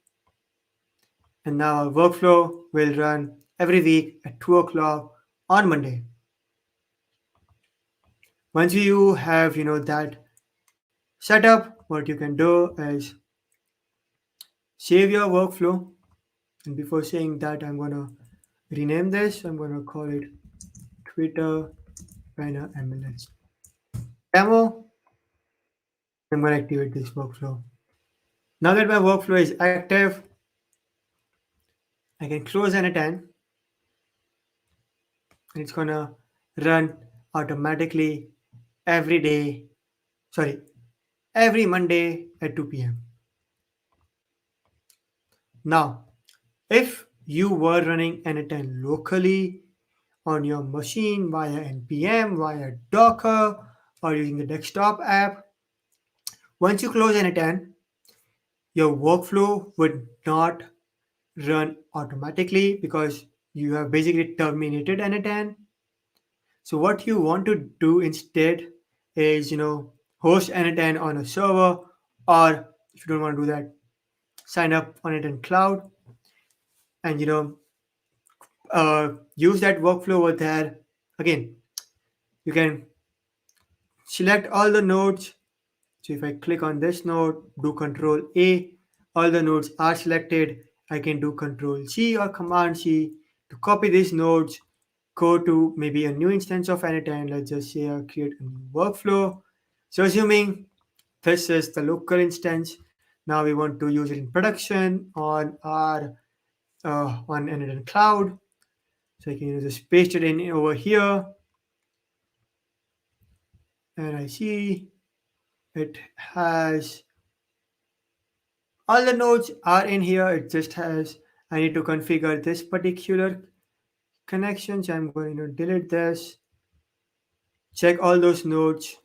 and now our workflow will run every week at 2 o'clock on Monday. Once you have that setup, what you can do is save your workflow. And before saying that, I'm gonna rename this. I'm gonna call it Twitter banner MLS demo. I'm gonna activate this workflow. Now that my workflow is active, I can close N10, and it's gonna run automatically every day. Sorry, every Monday at 2 p.m. Now, if you were running N10 locally on your machine via npm, via Docker, or using the desktop app, once you close N10, your workflow would not run automatically because you have basically terminated n10. So what you want to do instead is, host n10 on a server, or if you don't want to do that, sign up on it in cloud and, use that workflow over there. Again, you can select all the nodes. So if I click on this node, do Control A, all the nodes are selected. I can do Control C or Command C to copy these nodes, go to maybe a new instance of Anytime. Let's just say I create a new workflow. So assuming this is the local instance, now we want to use it in production on our on Anytime cloud. So I can just paste it in over here, and I see it has all the nodes are in here. It just has, I need to configure this particular connection. So I'm going to delete this, check all those nodes,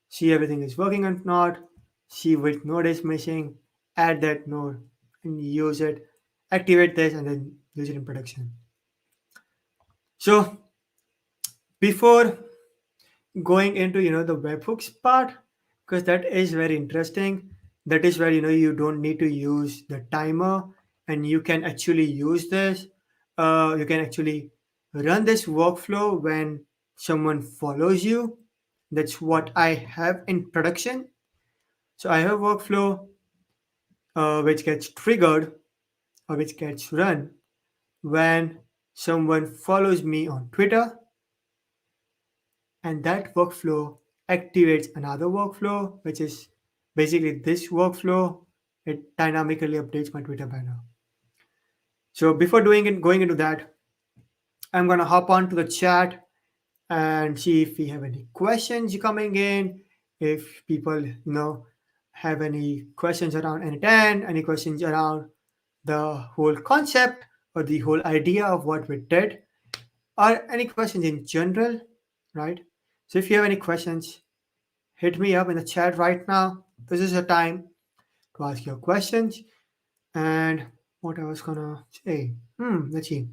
see everything is working or not, see which node is missing, add that node and use it, activate this and then use it in production. So before going into the webhooks part, because that is very interesting, that is where you don't need to use the timer and you can actually use this, you can actually run this workflow when someone follows you. That's what I have in production. So I have a workflow which gets triggered or which gets run when someone follows me on Twitter, and that workflow activates another workflow, which is basically this workflow. It dynamically updates my Twitter banner. So before going into that, I'm gonna hop on to the chat and see if we have any questions coming in. If people have any questions around N10, any questions around the whole concept or the whole idea of what we did, or any questions in general, right? So if you have any questions, hit me up in the chat right now. This is the time to ask your questions. And what I was gonna say, let's see.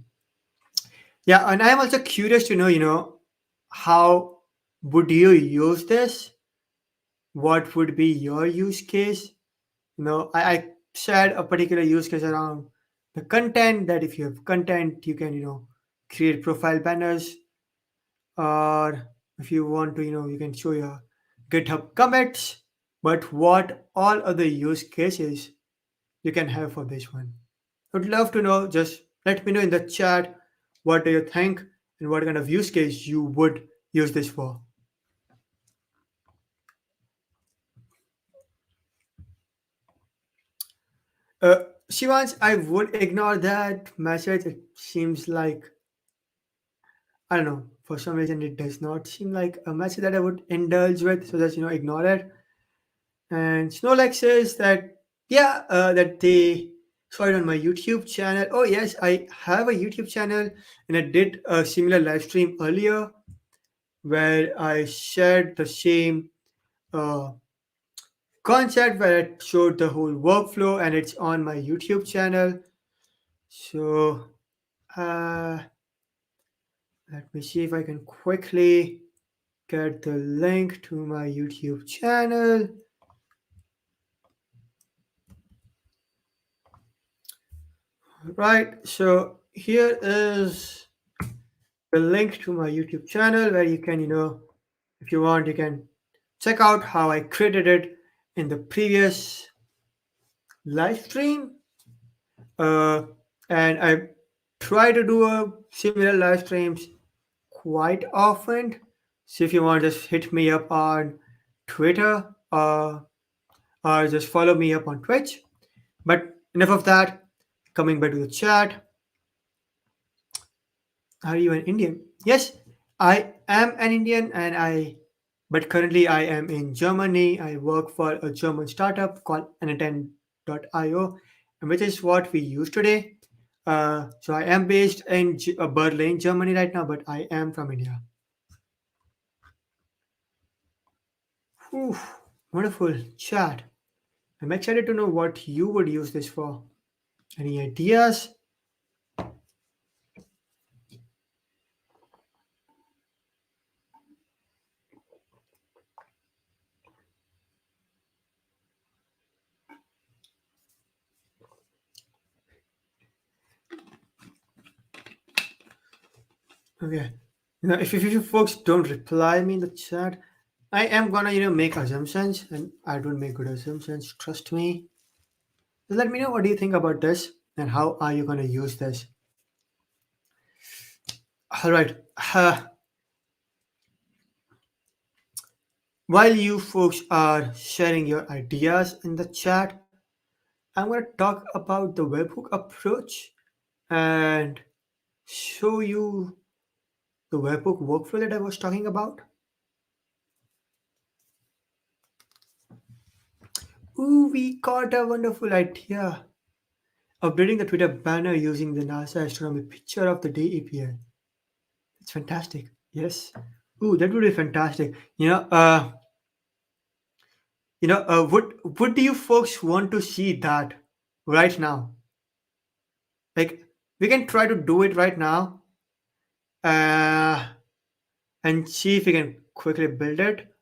Yeah, and I'm also curious to know, how would you use this? What would be your use case? I shared a particular use case around the content, that if you have content, you can, create profile banners, or if you want to, you can show your GitHub commits. But what all other use cases you can have for this one? I'd love to know. Just let me know in the chat what do you think and what kind of use case you would use this for. Shivans, I would ignore that message. It seems like, I don't know, for some reason it does not seem like a message that I would indulge with, so just ignore it. And Snowlex says that, yeah, that they saw it on my YouTube channel. Oh, yes, I have a YouTube channel and I did a similar live stream earlier where I shared the same uh, concept where I showed the whole workflow and it's on my YouTube channel. So uh, let me see if I can quickly get the link to my YouTube channel. Right, so here is the link to my YouTube channel where you can, if you want, you can check out how I created it in the previous live stream. Uh, and I try to do a similar live streams quite often. So if you want, just hit me up on Twitter, or just follow me up on Twitch. But enough of that. Coming back to the chat. Are you an Indian? Yes, I am an Indian, but currently I am in Germany. I work for a German startup called N10.io, which is what we use today. So I am based in Berlin, Germany right now, but I am from India. Whew, wonderful chat. I'm excited to know what you would use this for. Any ideas? Okay. If you folks don't reply me in the chat, I am gonna make assumptions, and I don't make good assumptions. Trust me. Just let me know what do you think about this, and how are you gonna use this. All right. While you folks are sharing your ideas in the chat, I'm gonna talk about the webhook approach and show you the webhook workflow that I was talking about. Ooh, we got a wonderful idea. Updating the Twitter banner using the NASA astronomy picture of the day API. It's fantastic. Yes. Ooh, that would be fantastic. Would you folks want to see that right now? Like, we can try to do it right now, uh, and see if we can quickly build it.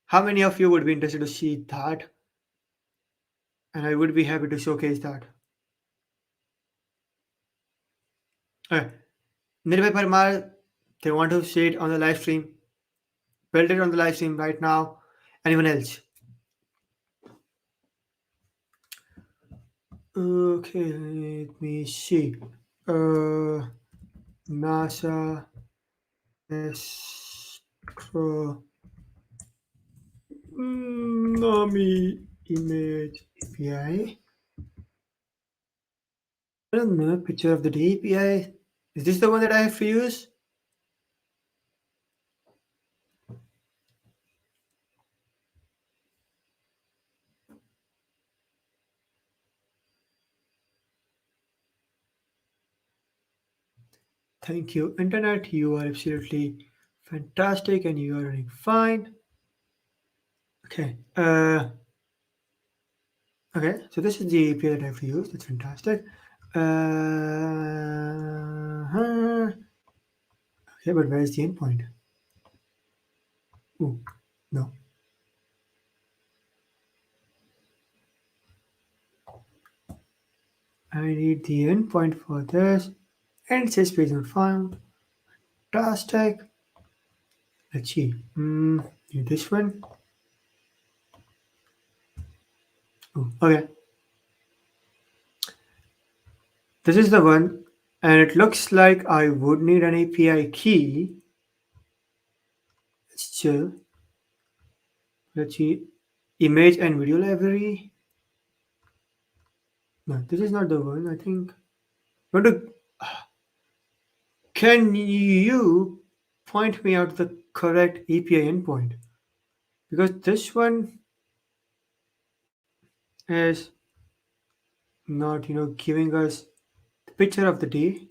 How many of you would be interested to see that? And I would be happy to showcase that. Uh, Nirbhay Parmar, they want to see it on the live stream. Build it on the live stream right now. Anyone else? Okay, let me see. NASA Astro Nami Image API. I don't know. Picture of the day API. Is this the one that I have to use? Thank you, Internet. You are absolutely fantastic and you are running fine. Okay. Okay. So this is the API that I have to use. That's fantastic. Okay, but where is the endpoint? Oh, no. I need the endpoint for this. And it says page not found. Fantastic. Let's see. This one. Oh, okay. This is the one, and it looks like I would need an API key. Let's chill. Let's see. Image and video library. No, this is not the one. I think. But can you point me out the correct API endpoint? Because this one is not, giving us the picture of the day.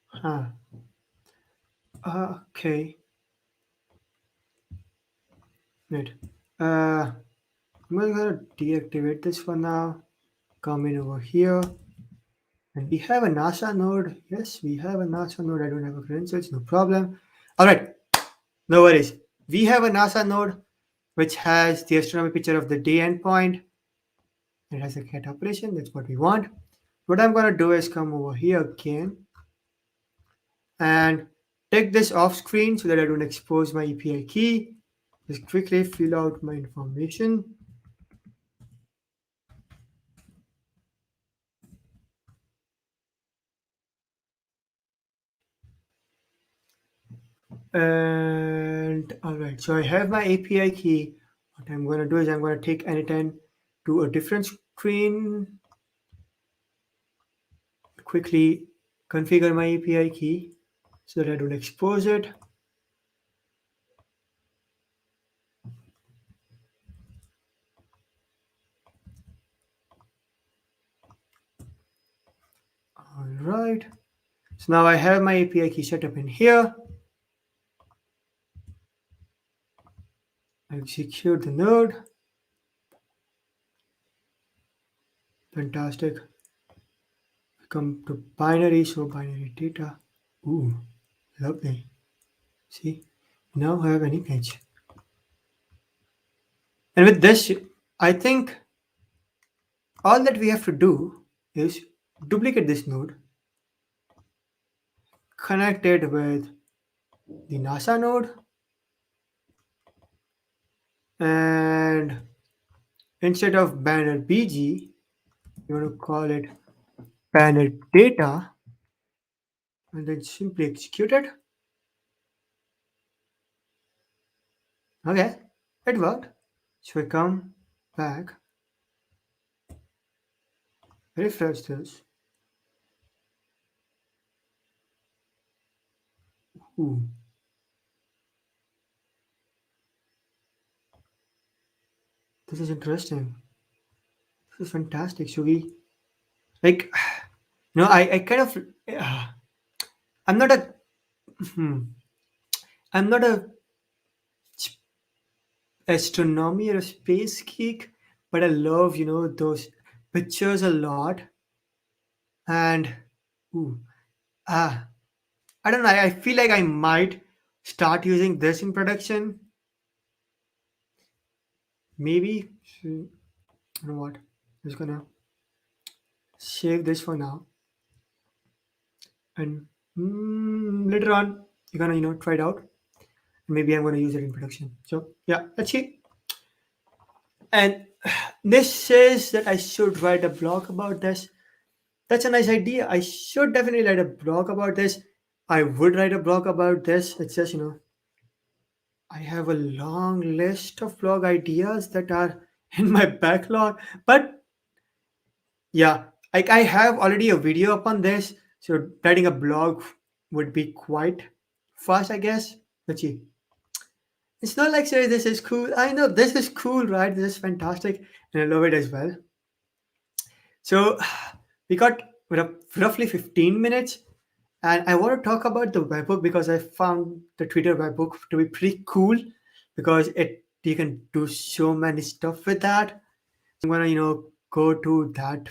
Huh. Okay. Right. I'm gonna deactivate this for now. Come in over here. And we have a NASA node. Yes, we have a NASA node. I don't have a credentials, no problem. All right, no worries. We have a NASA node which has the astronomy picture of the day endpoint. It has a cat operation. That's what we want. What I'm gonna do is come over here again and take this off screen so that I don't expose my API key. Just quickly fill out my information. And all right, so I have my API key. What I'm going to do is I'm going to take anytime to a different screen, quickly configure my API key so that I don't expose it. All right, So now I have my API key set up in here. I execute the node. Fantastic. Come to binary, so binary data. Ooh, lovely. See, now I have an image. And with this, I think all that we have to do is duplicate this node, connect it with the NASA node, and instead of banner BG, you want to call it banner data, and then simply execute it. Okay, it worked. So we come back, refresh this. Ooh, this is interesting. This is fantastic. So we like, I kind of, I'm not a, hmm, I'm not a astronomy or a space geek, but I love, those pictures a lot. And, ooh, ah, I don't know. I feel like I might start using this in production. Maybe, you know what? I'm just gonna save this for now. And later on, you're gonna, try it out. Maybe I'm gonna use it in production. So, yeah, let's see. And this says that I should write a blog about this. That's a nice idea. I should definitely write a blog about this. I would write a blog about this. It's just, I have a long list of blog ideas that are in my backlog. But yeah, I have already a video upon this. So writing a blog would be quite fast, I guess. Let's see. It's not like saying this is cool. I know this is cool, right? This is fantastic. And I love it as well. So we got roughly 15 minutes, and I want to talk about the webhook because I found the Twitter webhook to be pretty cool because it you can do so many stuff with that. I'm gonna go to that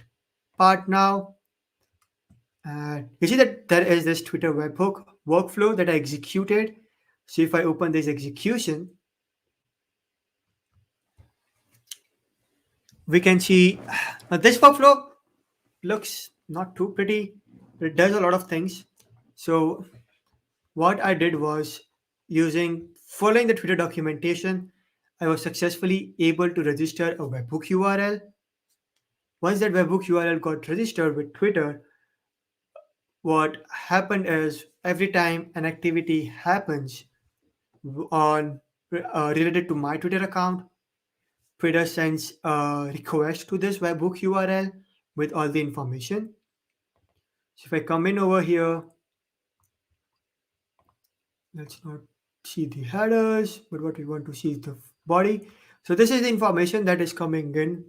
part now. And you see that there is this Twitter webhook workflow that I executed. So if I open this execution, we can see this workflow looks not too pretty. It does a lot of things. So what I did was following the Twitter documentation, I was successfully able to register a webhook URL. Once that webhook URL got registered with Twitter, what happened is every time an activity happens on related to my Twitter account, Twitter sends a request to this webhook URL with all the information. So if I come in over here, let's not see the headers, but what we want to see is the body. So this is the information that is coming in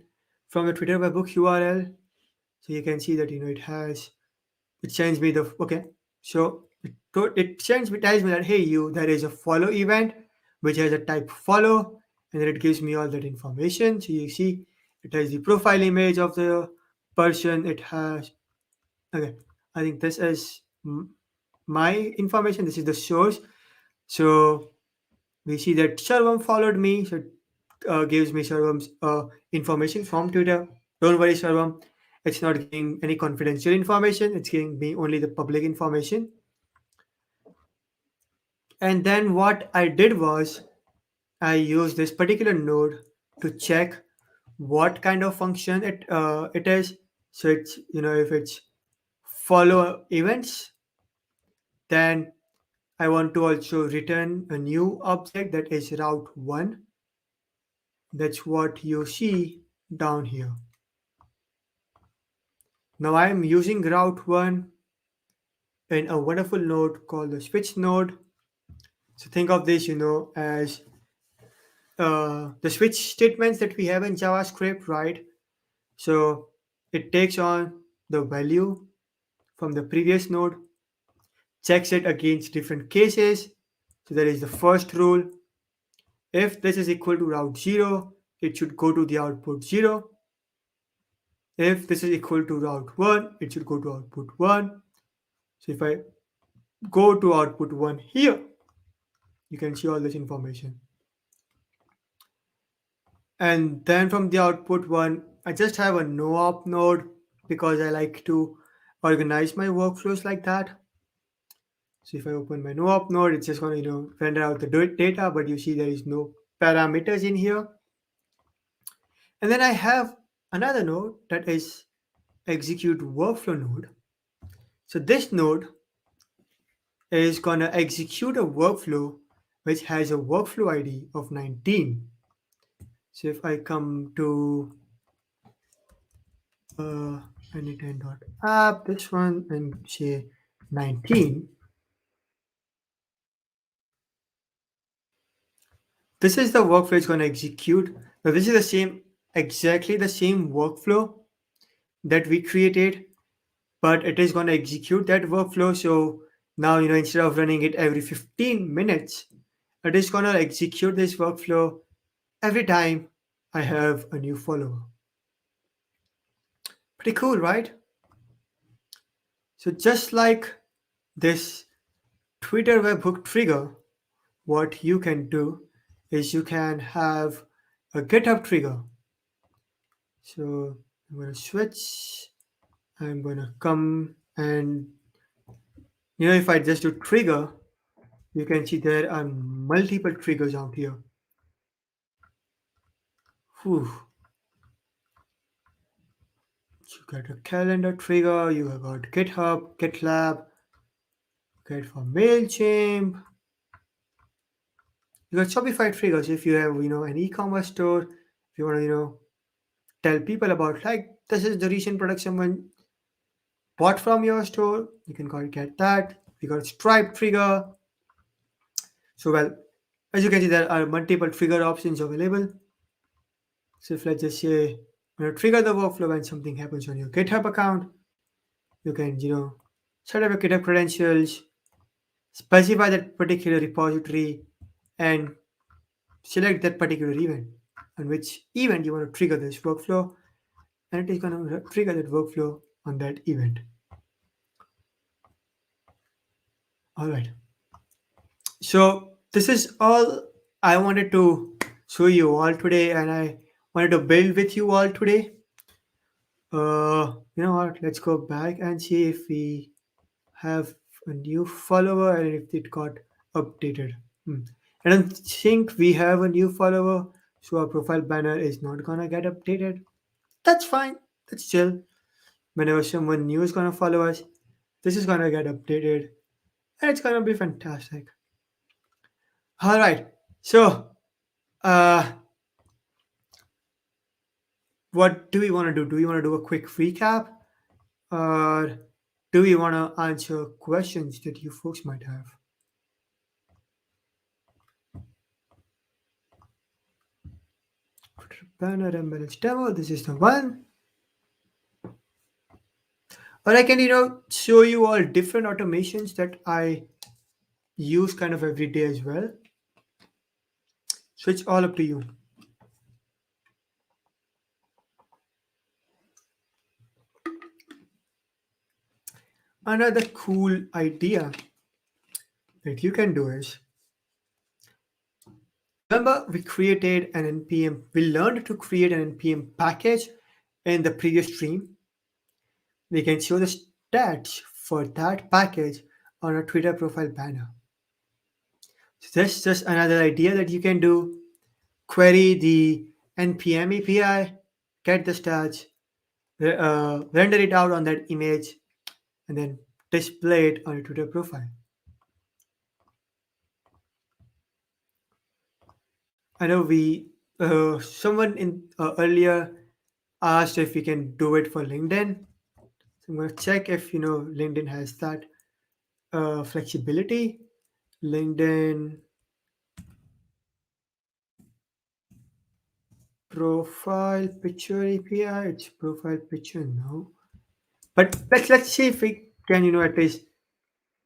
from the Twitter webhook URL. So you can see that it sends me the okay. So it sends me tells me that hey there is a follow event which has a type follow, and then it gives me all that information. So you see it has the profile image of the person. It has okay. I think this is my information. This is the source. So we see that Sarvam followed me, so it gives me Sarvam's information from Twitter. Don't worry, Sarvam, it's not giving any confidential information, it's giving me only the public information. And then what I did was I used this particular node to check what kind of function it is. So it's if it's follow events, then I want to also return a new object that is route 1. That's what you see down here. Now I am using route 1 in a wonderful node called the switch node. So think of this, as the switch statements that we have in JavaScript, right? So it takes on the value from the previous node checks it against different cases. So there is the first rule. If this is equal to route 0, it should go to the output 0. If this is equal to route 1, it should go to output 1. So if I go to output 1 here, you can see all this information. And then from the output 1, I just have a no op node because I like to organize my workflows like that. So if I open my no op node, it's just going to render out the data, but you see there is no parameters in here. And then I have another node that is execute workflow node. So this node is going to execute a workflow which has a workflow ID of 19. So if I come to anytime.app, this one, and say 19, this is the workflow it's going to execute. Now this is exactly the same workflow that we created, but it is going to execute that workflow. So now, instead of running it every 15 minutes, it is going to execute this workflow every time I have a new follower. Pretty cool, right? So just like this Twitter webhook trigger, what you can do is you can have a Github trigger. So I'm going to switch. I'm going to come and, if I just do trigger, you can see there are multiple triggers out here. Whew. You got a calendar trigger, you have got GitHub, GitLab, get for MailChimp. You got Shopify triggers if you have, an e-commerce store, if you want to, tell people about like this is the recent product someone bought from your store, you can go and get that. We got a Stripe trigger. So well, as you can see, there are multiple trigger options available. So if let's just say trigger the workflow when something happens on your GitHub account, you can set up your GitHub credentials, specify that particular repository, and select that particular event on which event you want to trigger this workflow, and it is going to trigger that workflow on that event. All right. So this is all I wanted to show you all today, and I wanted to build with you all today. You know what? Let's go back and see if we have a new follower and if it got updated. I don't think we have a new follower, so our profile banner is not gonna get updated. That's fine. That's chill. Whenever someone new is gonna follow us, this is gonna get updated, and it's gonna be fantastic. All right. So, uh, what do we want to do? Do we want to do a quick recap, or do we want to answer questions that you folks might have? Banner MLS demo. This is the one. Or I can, show you all different automations that I use kind of every day as well. So it's all up to you. Another cool idea that you can do is, remember we created an npm, we learned to create an npm package in the previous stream. We can show the stats for that package on a Twitter profile banner. So that's just another idea that you can do. Query the npm API, get the stats, render it out on that image, and then display it on your Twitter profile. I know someone in earlier asked if we can do it for LinkedIn. So I'm going to check if LinkedIn has that flexibility. LinkedIn profile picture API. It's profile picture now. But let's see if we can at least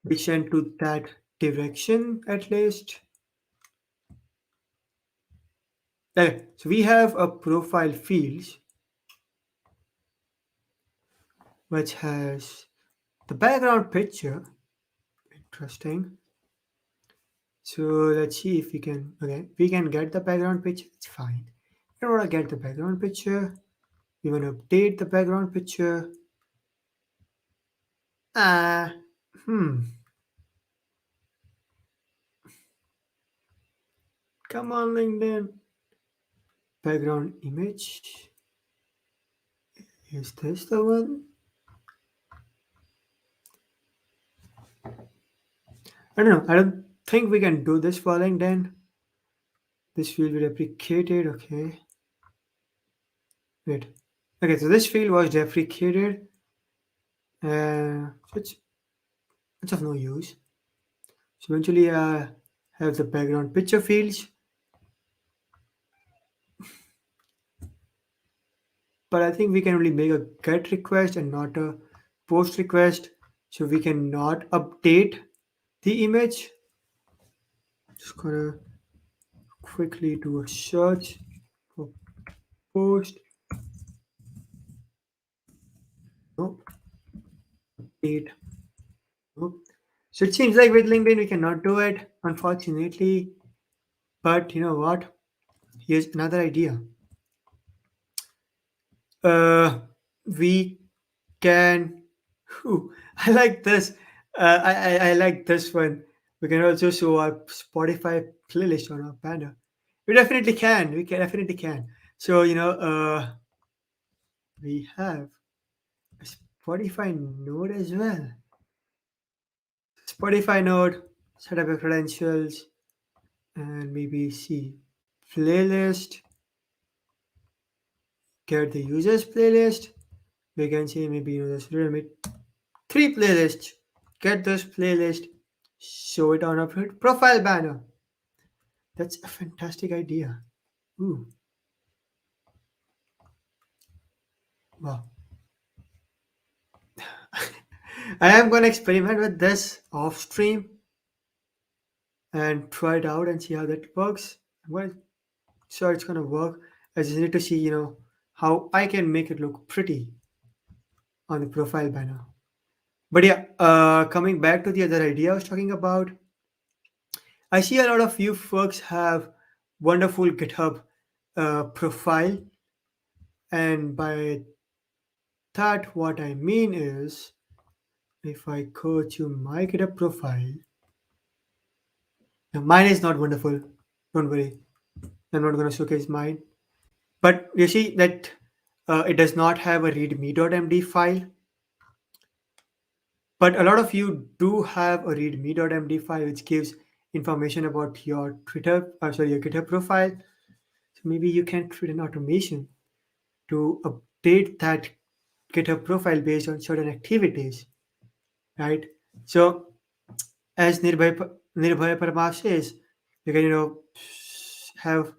vision to that direction at least. Okay, so we have a profile field which has the background picture. Interesting. So let's see if we can. Okay, we can get the background picture. It's fine. We don't want to get the background picture. We want to update the background picture. Ah, hmm. Come on, LinkedIn. Background image. Is this the one? I don't know. I don't think we can do this for LinkedIn. This field will be deprecated. Okay. Wait. Okay, so this field was deprecated. So it's of no use. So eventually, have the background picture fields, but I think we can only make a get request and not a post request. So we cannot update the image. Just gonna quickly do a search for post. Nope. Update. Nope. So it seems like with LinkedIn we cannot do it, unfortunately. But you know what? Here's another idea. Uh, we can. Ooh, I like this. I like this one. We can also show our Spotify playlist on our banner. We definitely can. We can definitely can. So we have a Spotify node as well. Spotify node. Set up your credentials and maybe see playlist. Get the users playlist. We can say maybe just limit three playlists. Get this playlist. Show it on a profile banner. That's a fantastic idea. Ooh, wow. I am going to experiment with this off stream and try it out and see how that works. Well, sure, it's going to work. I just need to see, how I can make it look pretty on the profile banner. But yeah, coming back to the other idea I was talking about, I see a lot of you folks have wonderful GitHub profile, and by that, what I mean is, if I go to my GitHub profile, now mine is not wonderful. Don't worry, I'm not going to showcase mine. But you see that it does not have a readme.md file. But a lot of you do have a readme.md file, which gives information about your your GitHub profile. So maybe you can create an automation to update that GitHub profile based on certain activities, right? So as Nirbhay Parmar says, you can have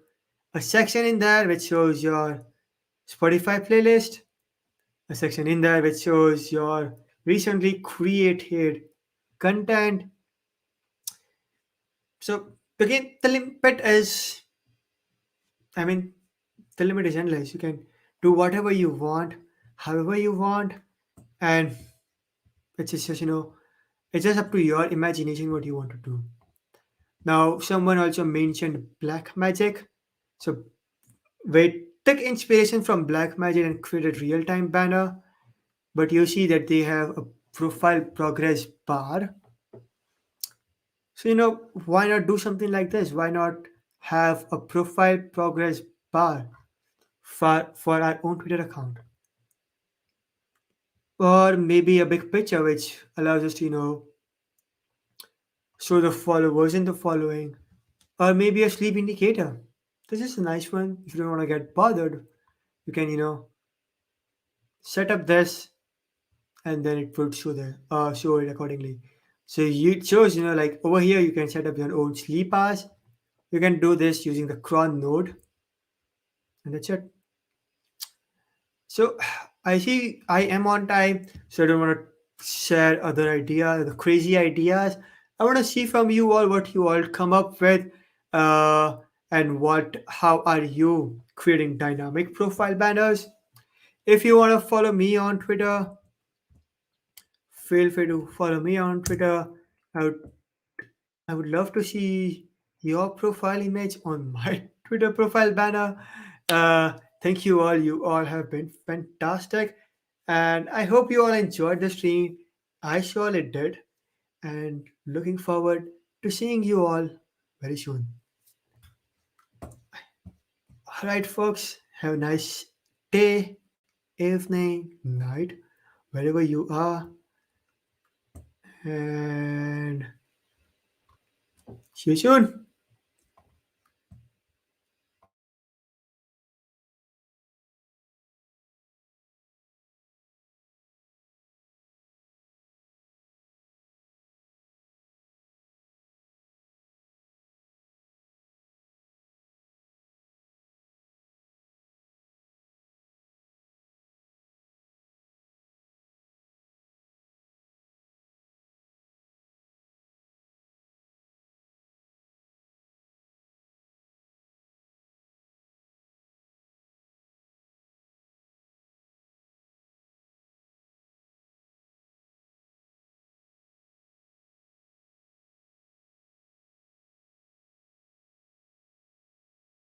a section in there which shows your Spotify playlist, a section in there which shows your recently created content. So again, I mean, the limit is endless. You can do whatever you want, however you want, and it's just it's just up to your imagination what you want to do. Now, someone also mentioned black magic. So we took inspiration from black magic and created real-time banner, but you see that they have a profile progress bar. So why not do something like this? Why not have a profile progress bar for our own Twitter account? Or maybe a big picture which allows us to, show the followers in the following. Or maybe a sleep indicator. This is a nice one. If you don't want to get bothered, you can, set up this and then it would show it accordingly. So it shows, like over here you can set up your own sleep hours. You can do this using the cron node, and that's it. So I see I am on time, so I don't want to share other ideas, the crazy ideas. I want to see from you all what you all come up with, uh, and how are you creating dynamic profile banners. If you want to follow me on Twitter, feel free to follow me on Twitter. I would, I would love to see your profile image on my Twitter profile banner. Thank you all. You all have been fantastic. And I hope you all enjoyed the stream. I surely did. And looking forward to seeing you all very soon. All right, folks. Have a nice day, evening, night, wherever you are. And see you soon.